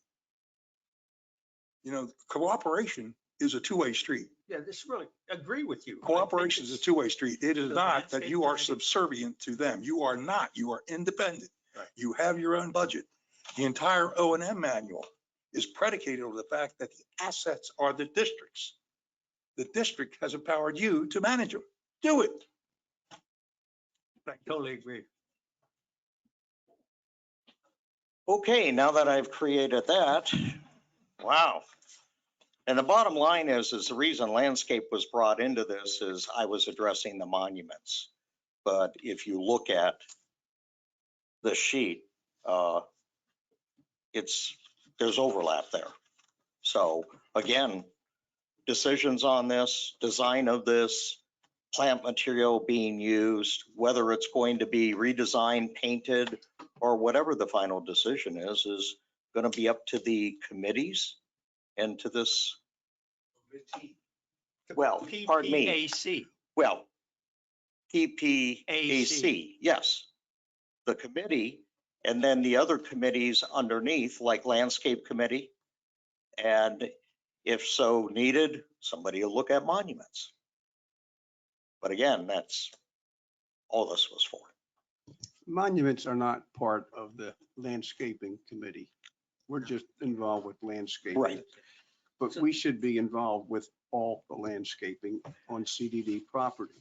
You know, cooperation is a two-way street. Yeah, this really agree with you. Cooperation is a two-way street. It is the not that landscape you are committee- subservient to them. You are not. You are independent. Right. You have your own budget. The entire O&M manual is predicated on the fact that the assets are the district's. The district has empowered you to manage them. Do it. I totally agree. Okay, now that I've created that, wow. And the bottom line is the reason landscape was brought into this is I was addressing the monuments. But if you look at the sheet, there's overlap there. So again, decisions on this, design of this, plant material being used, whether it's going to be redesigned, painted, or whatever the final decision is going to be up to the committees and to this. Well, pardon me. PPAC. Well, PPAC, yes. The committee, and then the other committees underneath, like Landscape Committee. And if so needed, somebody will look at monuments. But again, that's all this was for. Monuments are not part of the landscaping committee. We're just involved with landscaping. Right. But we should be involved with all the landscaping on CDD property.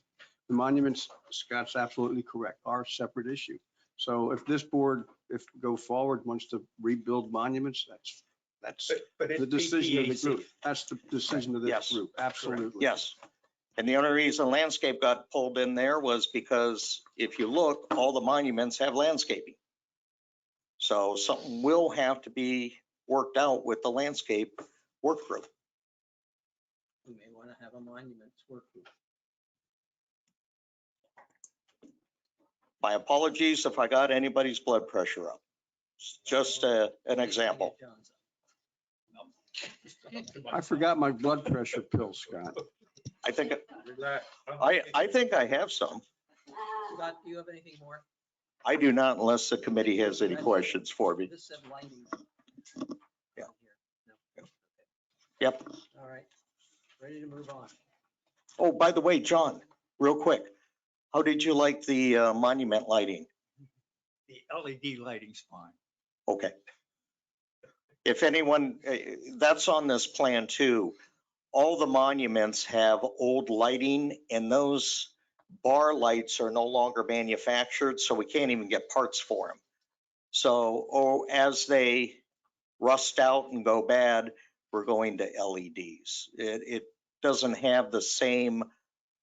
The monuments, Scott's absolutely correct, are a separate issue. So if this board, if go forward, wants to rebuild monuments, that's But it's the decision of the PPAC. group. That's the decision of Yes. this group, absolutely. Yes. And the only reason landscape got pulled in there was because if you look, all the monuments have landscaping. So something will have to be worked out with the landscape work group. We may want to have a monuments work group. My apologies if I got anybody's blood pressure up. Just an example. I forgot my blood pressure pill, Scott. I think I have some. Scott, do you have anything more? I do not unless the committee has any questions for me. This said lighting. Yeah. No. Yep. All right, ready to move on. Oh, by the way, John, real quick, how did you like the monument lighting? The LED lighting's fine. Okay. If anyone, that's on this plan too. All the monuments have old lighting and those bar lights are no longer manufactured, so we can't even get parts for them. So, as they rust out and go bad, we're going to LEDs. It doesn't have the same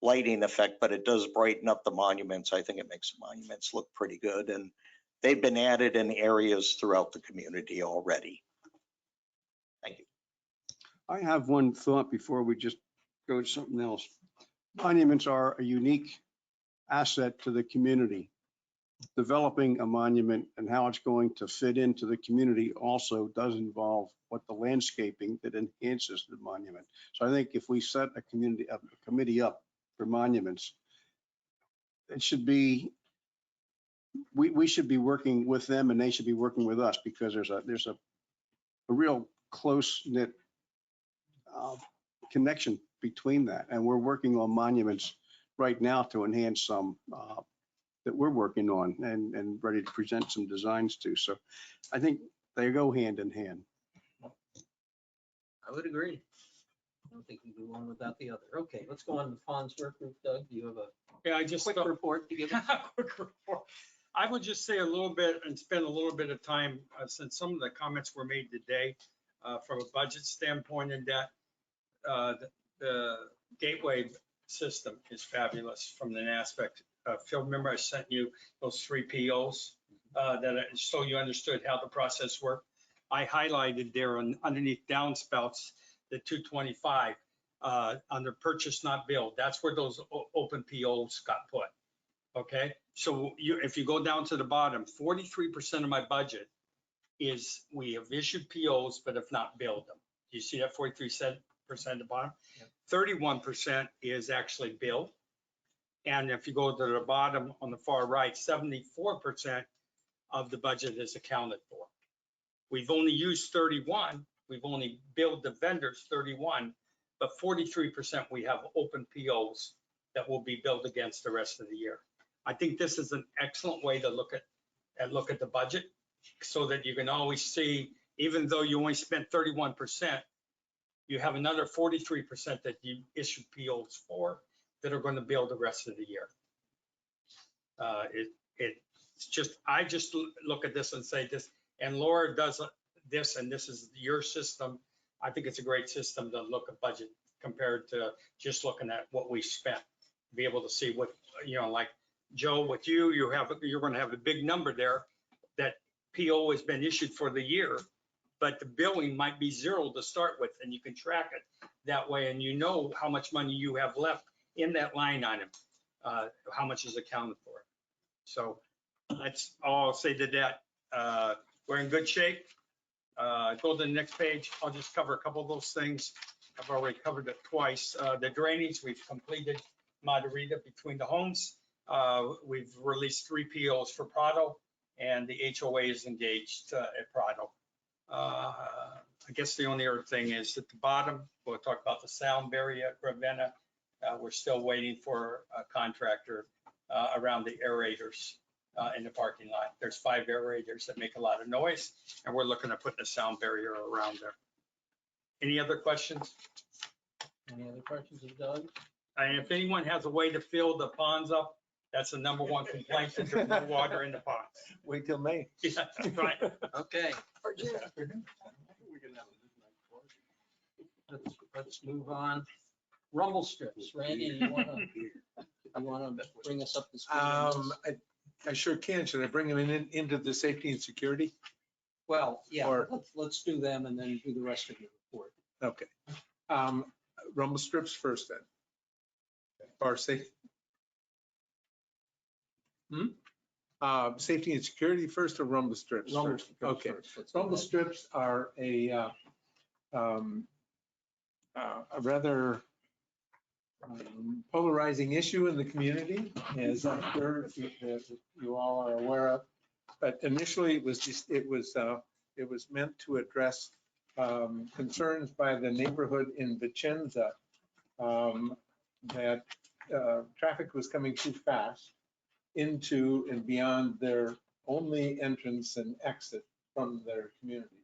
lighting effect, but it does brighten up the monuments. I think it makes the monuments look pretty good. And they've been added in areas throughout the community already. Thank you. I have one thought before we just go to something else. Monuments are a unique asset to the community. Developing a monument and how it's going to fit into the community also does involve what the landscaping that enhances the monument. So I think if we set a committee up for monuments, it should be we should be working with them and they should be working with us because there's a real close knit connection between that. And we're working on monuments right now to enhance some that we're working on and ready to present some designs to. So I think they go hand in hand. I would agree. I don't think you can do one without the other. Okay, let's go on to Farnsworth Group. Doug, do you have a Yeah, I just. quick report to give us? Quick report. I would just say a little bit and spend a little bit of time, since some of the comments were made today, from a budget standpoint, in that the gateway system is fabulous from an aspect. Phil, remember I sent you those 3 POs so you understood how the process worked. I highlighted there underneath downspouts, the 225 under purchase not billed. That's where those open POs got put. Okay, so if you go down to the bottom, 43% of my budget is we have issued POs but have not billed them. Do you see that 43% at the bottom? Yep. 31% is actually billed. And if you go to the bottom on the far right, 74% of the budget is accounted for. We've only used 31. We've only billed the vendors 31, but 43% we have open POs that will be billed against the rest of the year. I think this is an excellent way to look at the budget so that you can always see, even though you only spent 31%, you have another 43% that you issued POs for that are going to bill the rest of the year. It's just, I just look at this and say this, and Laura does this, and this is your system. I think it's a great system to look at budget compared to just looking at what we spent. Be able to see what, like Joe, with you're going to have a big number there that PO has been issued for the year, but the billing might be 0 to start with, and you can track it that way, and you know how much money you have left in that line item, how much is accounted for. So that's all I'll say to that. We're in good shape. Go to the next page. I'll just cover a couple of those things. I've already covered it twice. The drainage, we've completed Margarita between the homes. We've released 3 POs for Prado, and the HOA is engaged at Prado. I guess the only other thing is at the bottom, we'll talk about the sound barrier at Ravenna. We're still waiting for a contractor around the aerators in the parking lot. There's 5 aerators that make a lot of noise, and we're looking at putting a sound barrier around there. Any other questions? Any other questions of Doug? And if anyone has a way to fill the ponds up, that's the #1 complaint, that there's no water in the ponds. Wait till May. Yeah, right. Okay. Or June. Let's move on. Rumble strips. Randy, you want to bring us up to speed on this? I sure can. Should I bring them into the safety and security? Well, yeah, Or- let's do them and then do the rest of your report. Okay. Rumble strips first then. Or safety. Safety and security first, or rumble strips Rumble first? strips Okay. first. Let's do Rumble that. strips are a rather polarizing issue in the community, as I'm sure you all are aware of. But initially, it was meant to address concerns by the neighborhood in Vicenza that traffic was coming too fast into and beyond their only entrance and exit from their community.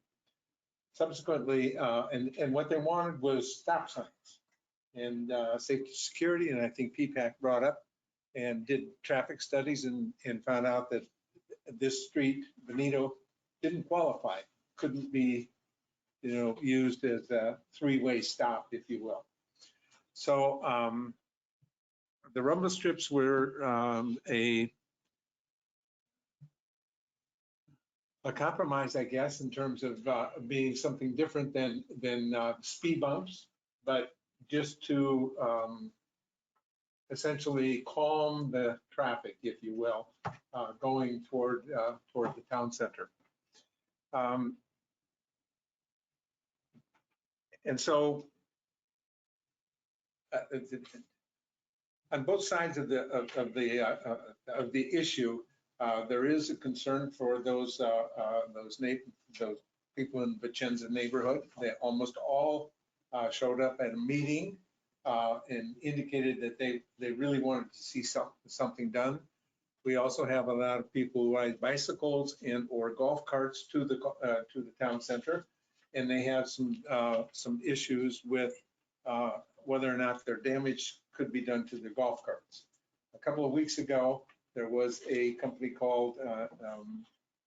Subsequently, and what they wanted was stop signs and safety security, and I think PPAC brought up and did traffic studies and found out that this street, Benito, didn't qualify, couldn't be, used as a 3-way stop, if you will. So the rumble strips were a compromise, I guess, in terms of being something different than speed bumps, but just to essentially calm the traffic, if you will, going toward the town center. And so on both sides of the issue, There is a concern for those people in Vicenza neighborhood. They almost all showed up at a meeting and indicated that they really wanted to see something done. We also have a lot of people who ride bicycles and or golf carts to the town center, and they have some issues with whether or not their damage could be done to their golf carts. A couple of weeks ago, there was a company called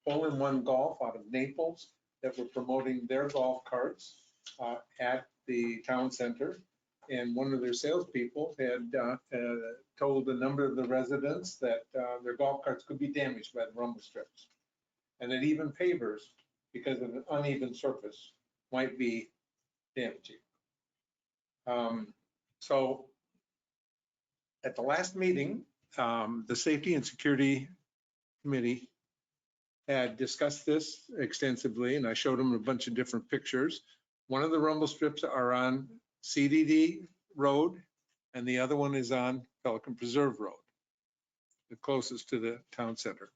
Hole-in-One Golf out of Naples that were promoting their golf carts at the town center. And one of their salespeople had told a number of the residents that their golf carts could be damaged by the rumble strips. And that even pavers, because of an uneven surface, might be damaging. So at the last meeting, the Safety and Security Committee had discussed this extensively, and I showed them a bunch of different pictures. One of the rumble strips are on CDD Road, and the other one is on Pelican Preserve Road, the closest to the town center.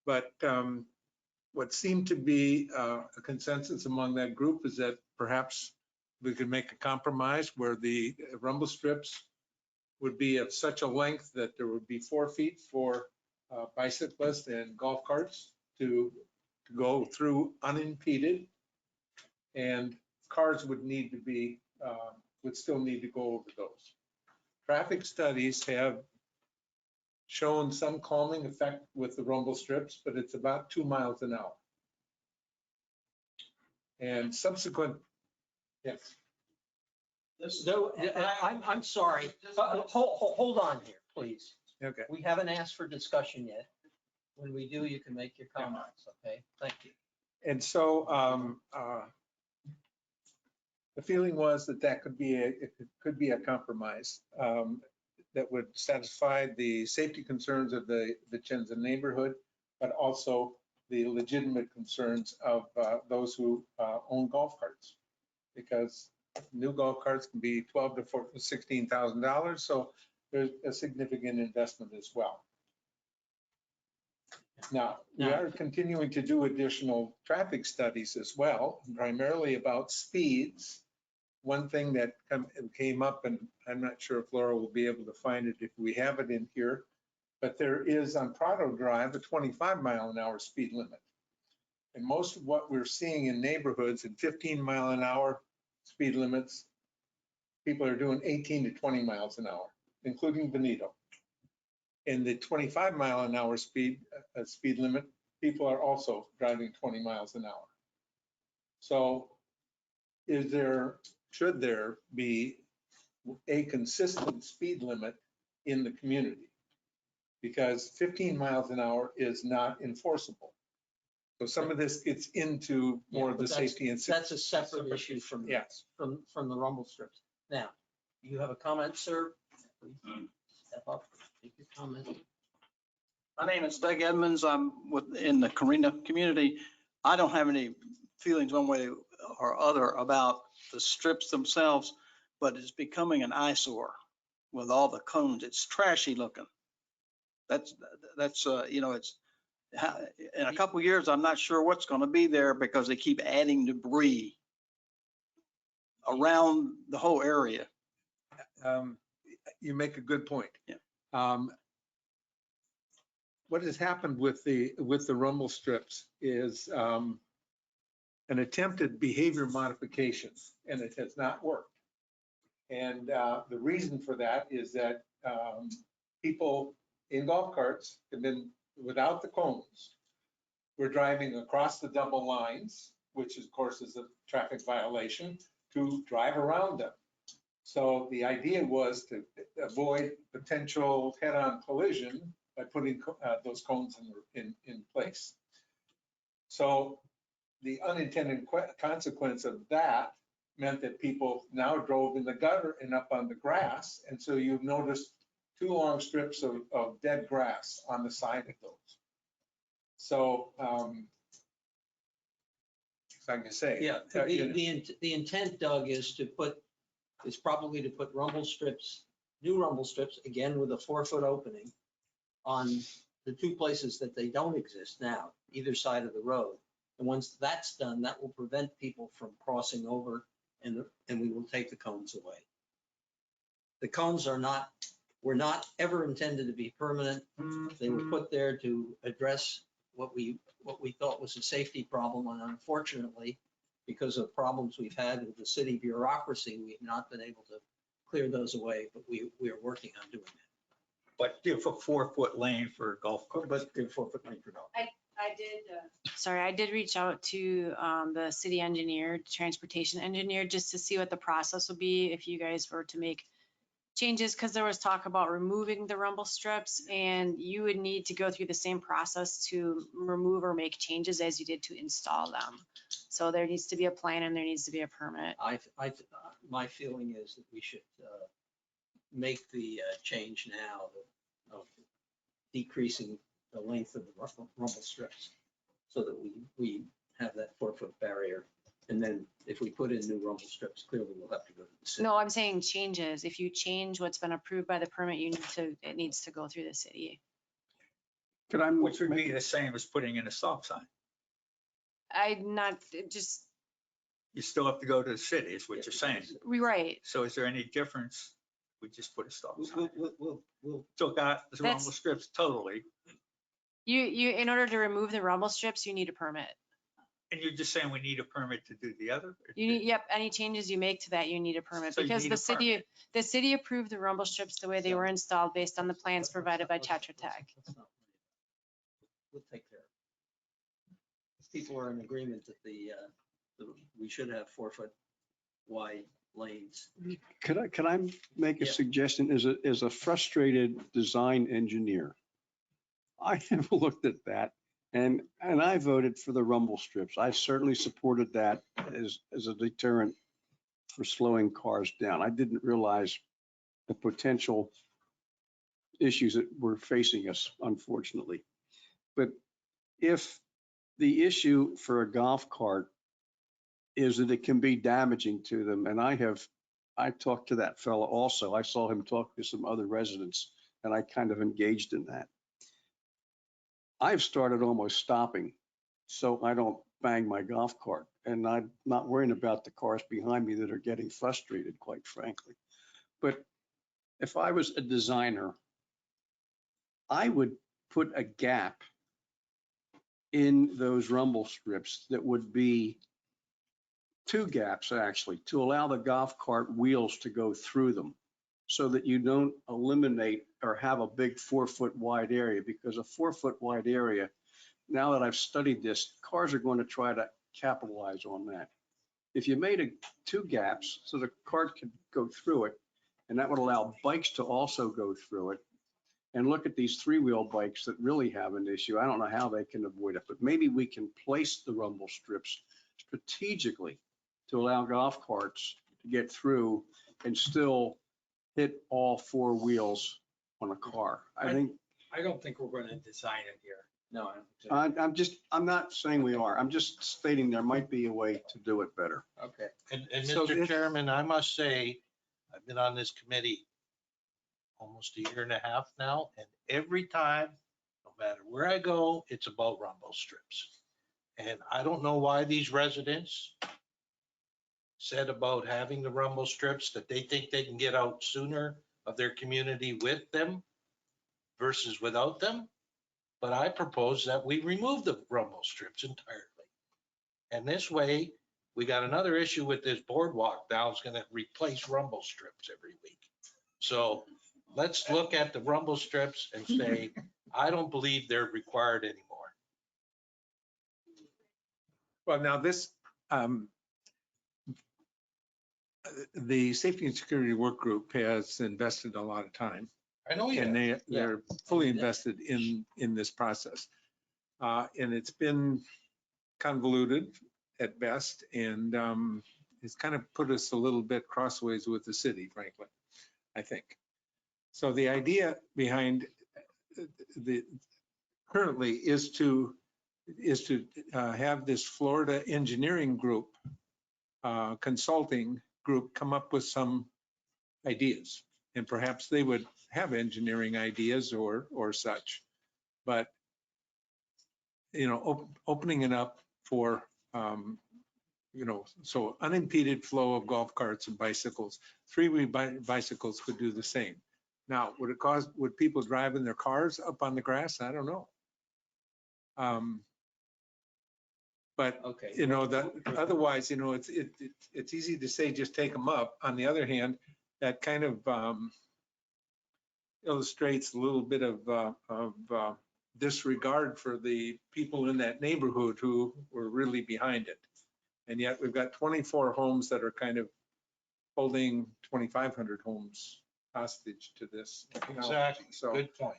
But what seemed to be a consensus among that group is that perhaps we could make a compromise where the rumble strips would be of such a length that there would be 4 feet for bicyclists and golf carts to go through unimpeded, and cars would need to be would still need to go over those. Traffic studies have shown some calming effect with the rumble strips, but it's about 2 miles an hour. And subsequent, yes. I'm sorry. Hold on here, please. Okay. We haven't asked for discussion yet. When we do, you can make your comments, okay? Thank you. And so the feeling was that could be a compromise that would satisfy the safety concerns of the Vicenza neighborhood, but also the legitimate concerns of those who own golf carts, because new golf carts can be $12,000 to $16,000, so there's a significant investment as well. Now, we are continuing to do additional traffic studies as well, primarily about speeds. One thing that came up, and I'm not sure if Laura will be able to find it if we have it in here, but there is on Prado Drive a 25-mile-an-hour speed limit. And most of what we're seeing in neighborhoods in 15-mile-an-hour speed limits, people are doing 18 to 20 miles an hour, including Benito. In the 25-mile-an-hour speed limit, people are also driving 20 miles an hour. So should there be a consistent speed limit in the community? Because 15 miles an hour is not enforceable. So some of this gets into more of the safety and that's a separate issue from yes from the rumble strips. Now, you have a comment, sir? Please step up, make your comment. My name is Doug Edmonds. I'm in the Marina community. I don't have any feelings one way or other about the strips themselves, but it's becoming an eyesore with all the cones. It's trashy looking. That's you know, it's in a couple of years, I'm not sure what's going to be there because they keep adding debris around the whole area. You make a good point. Yeah. What has happened with the rumble strips is an attempted behavior modification, and it has not worked. And the reason for that is that people in golf carts have been without the cones. We're driving across the double lines, which of course is a traffic violation, to drive around them. So the idea was to avoid potential head-on collision by putting those cones in place. So the unintended consequence of that meant that people now drove in the gutter and up on the grass. And so you've noticed 2 long strips of dead grass on the side of those. So, like I say. Yeah, the intent, Doug, is probably to put rumble strips, new rumble strips, again with a 4-foot opening on the two places that they don't exist now, either side of the road. And once that's done, that will prevent people from crossing over and we will take the cones away. The cones were not ever intended to be permanent. They were put there to address what we thought was a safety problem. And unfortunately, because of problems we've had with the city bureaucracy, we have not been able to clear those away, but we are working on doing that. But give a 4-foot lane for golf carts. But give 4-foot lane for golf. I did reach out to the city engineer, transportation engineer, just to see what the process would be if you guys were to make changes, because there was talk about removing the rumble strips, and you would need to go through the same process to remove or make changes as you did to install them. So there needs to be a plan and there needs to be a permit. My feeling is that we should make the change now of decreasing the length of the rumble strips so that we have that 4-foot barrier. And then if we put in new rumble strips, clearly we'll have to go to the city. No, I'm saying changes. If you change what's been approved by the permit, it needs to go through the city. Which would be the same as putting in a stop sign. You still have to go to the city, is what you're saying. Right. So is there any difference? We just put a stop sign. We'll Took out the rumble strips totally. You, in order to remove the rumble strips, you need a permit. And you're just saying we need a permit to do the other? Yep, any changes you make to that, you need a permit, So you because need the city approved the rumble strips the way they were installed based on the plans provided by Tetra Tech. We'll take care of it. People are in agreement that we should have 4-foot wide lanes. Could I make a suggestion as a frustrated design engineer? I have looked at that and I voted for the rumble strips. I certainly supported that as a deterrent for slowing cars down. I didn't realize the potential issues that were facing us, unfortunately. But if the issue for a golf cart is that it can be damaging to them, and I talked to that fellow also. I saw him talk to some other residents and I kind of engaged in that. I've started almost stopping so I don't bang my golf cart, and I'm not worrying about the cars behind me that are getting frustrated, quite frankly. But if I was a designer, I would put a gap in those rumble strips that would be 2 gaps actually, to allow the golf cart wheels to go through them so that you don't eliminate or have a big 4-foot wide area, because a 4-foot wide area, now that I've studied this, cars are going to try to capitalize on that. If you made 2 gaps so the cart could go through it, and that would allow bikes to also go through it, and look at these 3-wheel bikes that really have an issue. I don't know how they can avoid it, but maybe we can place the rumble strips strategically to allow golf carts to get through and still hit all 4 wheels on a car. I don't think we're going to design it here. No, I'm not saying we are. I'm just stating there might be a way to do it better. Okay. And So Mr. Chairman, I must say, I've been on this committee almost a year and a half now, and every time, no matter where I go, it's about rumble strips. And I don't know why these residents said about having the rumble strips, that they think they can get out sooner of their community with them versus without them. But I propose that we remove the rumble strips entirely. And this way, we got another issue with this boardwalk now, is gonna replace rumble strips every week. So let's look at the rumble strips and say, I don't believe they're required anymore. Well, now this, the Safety and Security Work Group has invested a lot of time. I know you And have. they're fully invested in this process. And it's been convoluted at best, and it's kind of put us a little bit crossways with the city, frankly, I think. So the idea behind the currently is to have this Florida engineering group, consulting group, come up with some ideas, and perhaps they would have engineering ideas or such. But, opening it up for, so unimpeded flow of golf carts and bicycles, three-wheel bicycles could do the same. Now, would people driving their cars up on the grass? I don't know. But, Okay. otherwise, it's easy to say, just take them up. On the other hand, that kind of illustrates a little bit of disregard for the people in that neighborhood who were really behind it. And yet we've got 24 homes that are kind of holding 2,500 homes hostage to this. Exactly. So, Good point.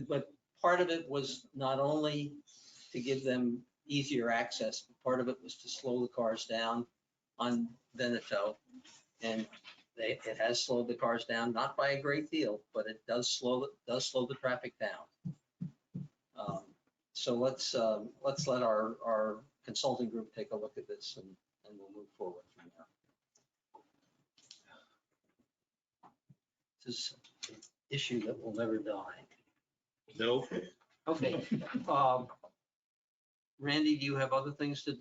But part of it was not only to give them easier access, but part of it was to slow the cars down on Veneto. And it has slowed the cars down, not by a great deal, but it does slow the traffic down. So let's let our consulting group take a look at this and we'll move forward from there. This is an issue that will never die. No. Okay. Randy, do you have other things to?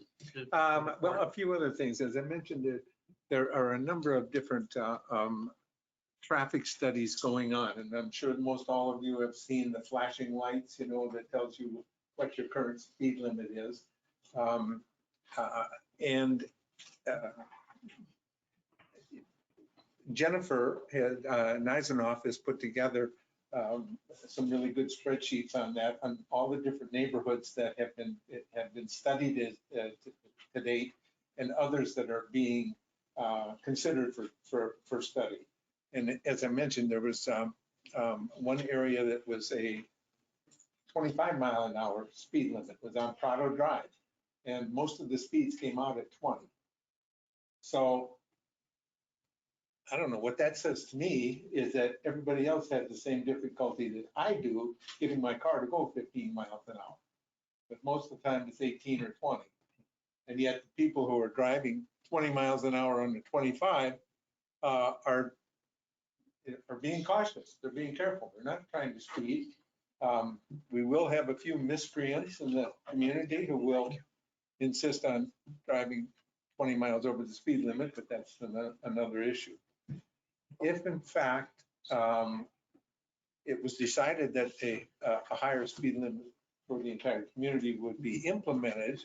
Well, a few other things. As I mentioned, there are a number of different traffic studies going on, and I'm sure most all of you have seen the flashing lights, that tells you what your current speed limit is. Jennifer Neisenoff has put together some really good spreadsheets on that, on all the different neighborhoods that have been studied to date, and others that are being considered for study. And as I mentioned, there was one area that was a 25-mile-an-hour speed limit, was on Prado Drive, and most of the speeds came out at 20. So I don't know, what that says to me is that everybody else has the same difficulty that I do getting my car to go 15 miles an hour. But most of the time it's 18 or 20. And yet the people who are driving 20 miles an hour on the 25 are being cautious. They're being careful. They're not trying to speed. We will have a few miscreants in the community who will insist on driving 20 miles over the speed limit, but that's another issue. If in fact it was decided that a higher speed limit for the entire community would be implemented,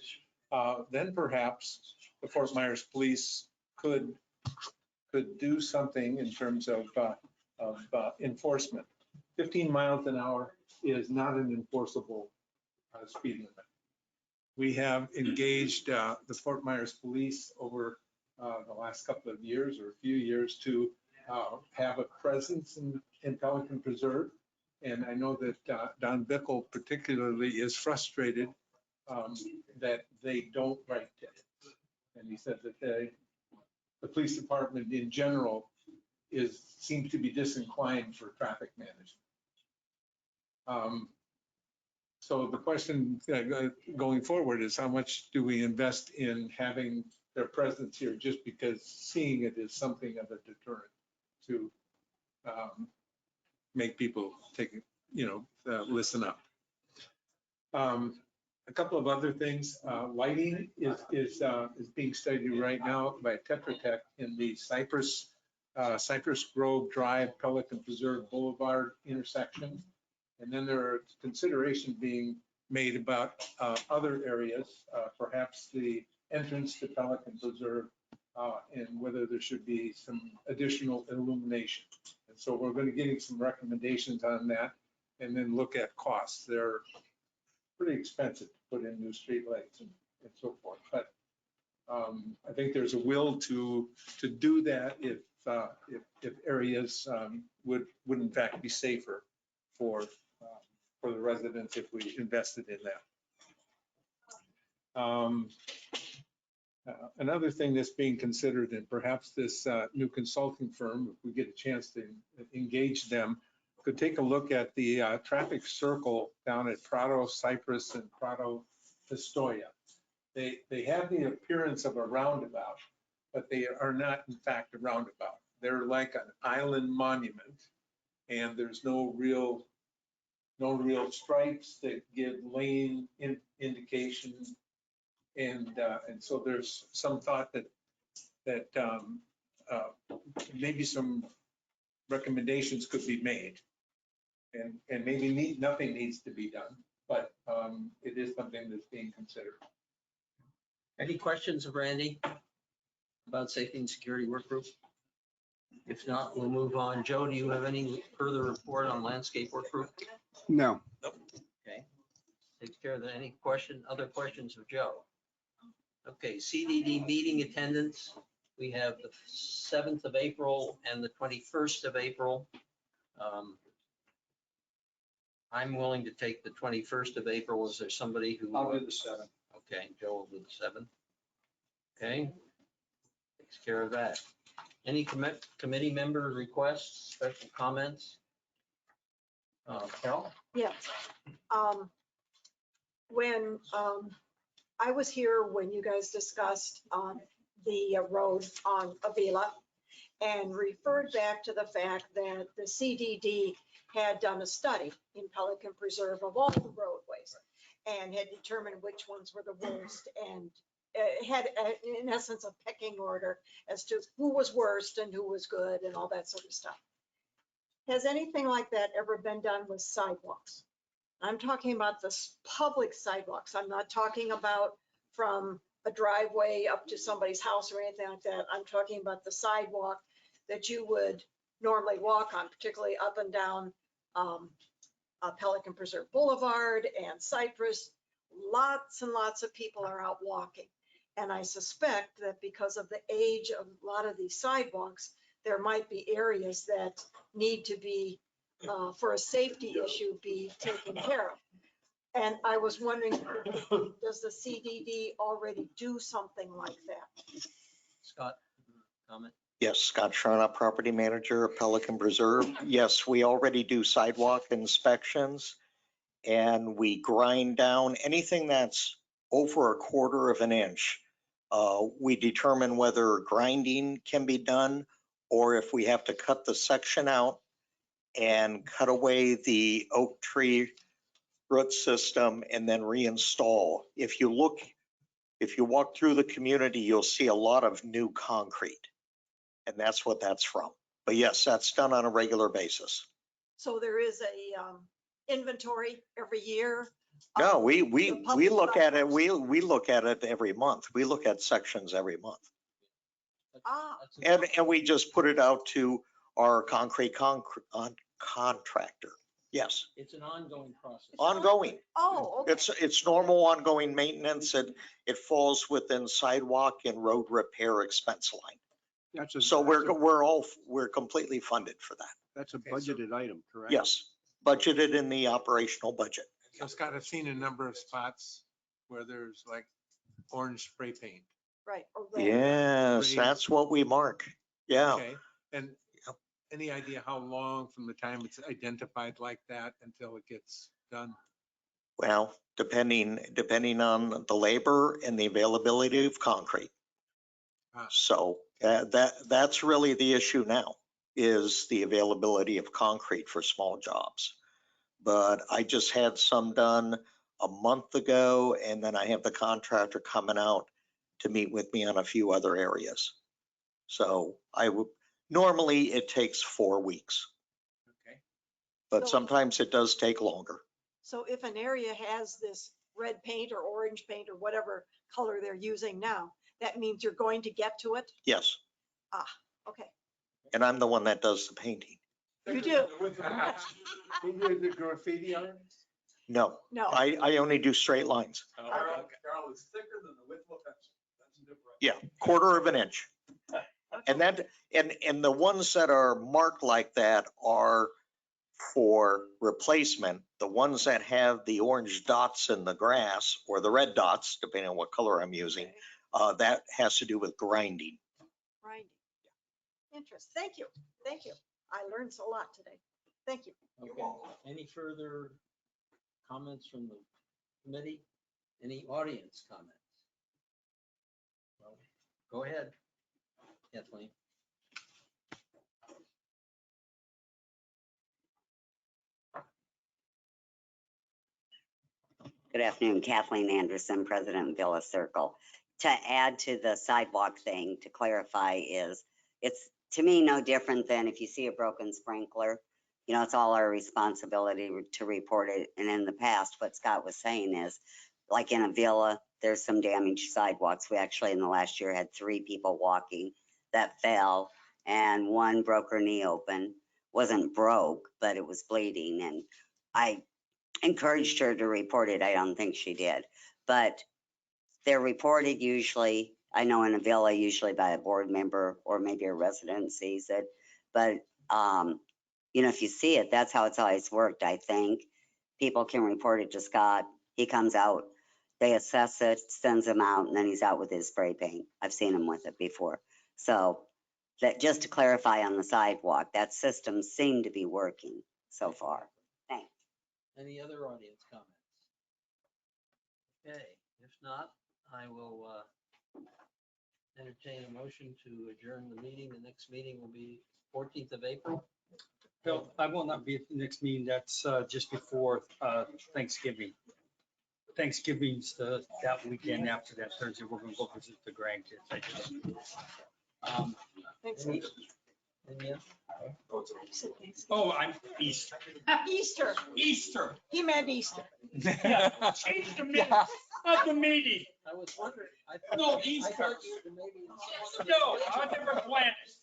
then perhaps the Fort Myers Police could do something in terms of enforcement. 15 miles an hour is not an enforceable speed limit. We have engaged the Fort Myers Police over the last couple of years or a few years to have a presence in Pelican Preserve. And I know that Don Bickle particularly is frustrated that they don't write tickets. And he said that the police department in general seems to be disinclined for traffic management. So the question going forward is, how much do we invest in having their presence here, just because seeing it is something of a deterrent to make people listen up. A couple of other things. Lighting is being studied right now by Tetra Tech in the Cypress Grove Drive, Pelican Preserve Boulevard intersection. And then there are considerations being made about other areas, perhaps the entrance to Pelican Preserve, and whether there should be some additional illumination. And so we're going to get some recommendations on that, and then look at costs. They're pretty expensive to put in new streetlights and so forth. But I think there's a will to do that if areas would in fact be safer for the residents if we invested in that. Another thing that's being considered, and perhaps this new consulting firm, if we get a chance to engage them, could take a look at the traffic circle down at Prado Cypress and Prado Pistoia. They have the appearance of a roundabout, but they are not in fact a roundabout. They're like an island monument. and there's no real stripes that give lane indication. And so there's some thought that maybe some recommendations could be made. And maybe nothing needs to be done, but it is something that's being considered. Any questions of Randy about safety and security work group? If not, we'll move on. Joe, do you have any further report on landscape work group? No. Okay. Takes care of any other questions of Joe? Okay, CDD meeting attendance. We have the 7th of April and the 21st of April. I'm willing to take the 21st of April. Is there somebody who? I'll do the 7th. Okay, Joe will do the 7th. Okay. Takes care of that. Any committee member requests, special comments? Carol? Yes. When I was here when you guys discussed the road on Avila and referred back to the fact that the CDD had done a study in Pelican Preserve of all the roadways and had determined which ones were the worst and had, in essence, a pecking order as to who was worst and who was good and all that sort of stuff. Has anything like that ever been done with sidewalks? I'm talking about the public sidewalks. I'm not talking about from a driveway up to somebody's house or anything like that. I'm talking about the sidewalk that you would normally walk on, particularly up and down Pelican Preserve Boulevard and Cypress. Lots and lots of people are out walking. And I suspect that because of the age of a lot of these sidewalks, there might be areas that need to be, for a safety issue, be taken care of. And I was wondering, does the CDD already do something like that? Scott, comment? Yes, Scott Sharnock, property manager of Pelican Preserve. Yes, we already do sidewalk inspections and we grind down anything that's over 1/4 of an inch. We determine whether grinding can be done or if we have to cut the section out and cut away the oak tree root system and then reinstall. If you walk through the community, you'll see a lot of new concrete. And that's what that's from. But yes, that's done on a regular basis. So there is a inventory every year? No, we look at it, we look at it every month. We look at sections every month. Ah. And we just put it out to our concrete contractor. Yes. It's an ongoing process. Ongoing. Oh, okay. It's normal ongoing maintenance. It falls within sidewalk and road repair expense line. So we're completely funded for that. That's a budgeted item, correct? Yes, budgeted in the operational budget. So Scott, I've seen a number of spots where there's like orange spray paint. Right. Or red. Yes, that's what we mark. Yeah. Okay. And any idea how long from the time it's identified like that until it gets done? Well, depending on the labor and the availability of concrete. So that's really the issue now, is the availability of concrete for small jobs. But I just had some done a month ago, and then I have the contractor coming out to meet with me on a few other areas. So normally it takes 4 weeks. Okay. But So- sometimes it does take longer. So if an area has this red paint or orange paint or whatever color they're using now, that means you're going to get to it? Yes. Okay. And I'm the one that does the painting. You do? You do the graffiti on it? No, No. I only do straight lines. Carol is thicker than the width of a pencil. That's the difference. Yeah, 1/4 of an inch. And and the ones that are marked like that are for replacement. The ones that have the orange dots in the grass or the red dots, depending on what color I'm using, that has to do with grinding. Right. Interesting. Thank you. Thank you. I learned a lot today. Thank you. Okay. Any further comments from the committee? Any audience comments? Well, go ahead, Kathleen. Good afternoon, Kathleen Anderson, President of Villa Circle. To add to the sidewalk thing, to clarify is, it's to me no different than if you see a broken sprinkler, you know, it's all our responsibility to report it. And in the past, what Scott was saying is, like in a villa, there's some damaged sidewalks. We actually in the last year had 3 people walking that fell and one broke her knee open. Wasn't broke, but it was bleeding. And I encouraged her to report it. I don't think she did, but they're reported usually, I know in a villa, usually by a board member or maybe a resident sees it. But, you know, if you see it, that's how it's always worked, I think. People can report it to Scott. He comes out, they assess it, sends him out, and then he's out with his spray paint. I've seen him with it before. So that, just to clarify on the sidewalk, that system seemed to be working so far. Thanks. Any other audience comments? Okay, if not, I will entertain a motion to adjourn the meeting. The next meeting will be 14th of April. Bill, I will not be at the next meeting. That's just before Thanksgiving. Thanksgiving's that weekend after that Thursday. We're gonna go visit the grandkids. I just, Thanks. Any other? oh, I'm Easter. Easter. Easter. He meant Easter. Yeah, change the minutes of the meeting. I was wondering. No, I Easter. thought you were maybe in some No, other- I never planned it.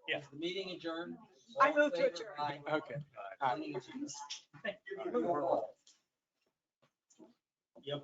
Yeah. The meeting adjourned. I All in move to favor? adjourn. Aye. Okay. Meeting adjourned. Yep.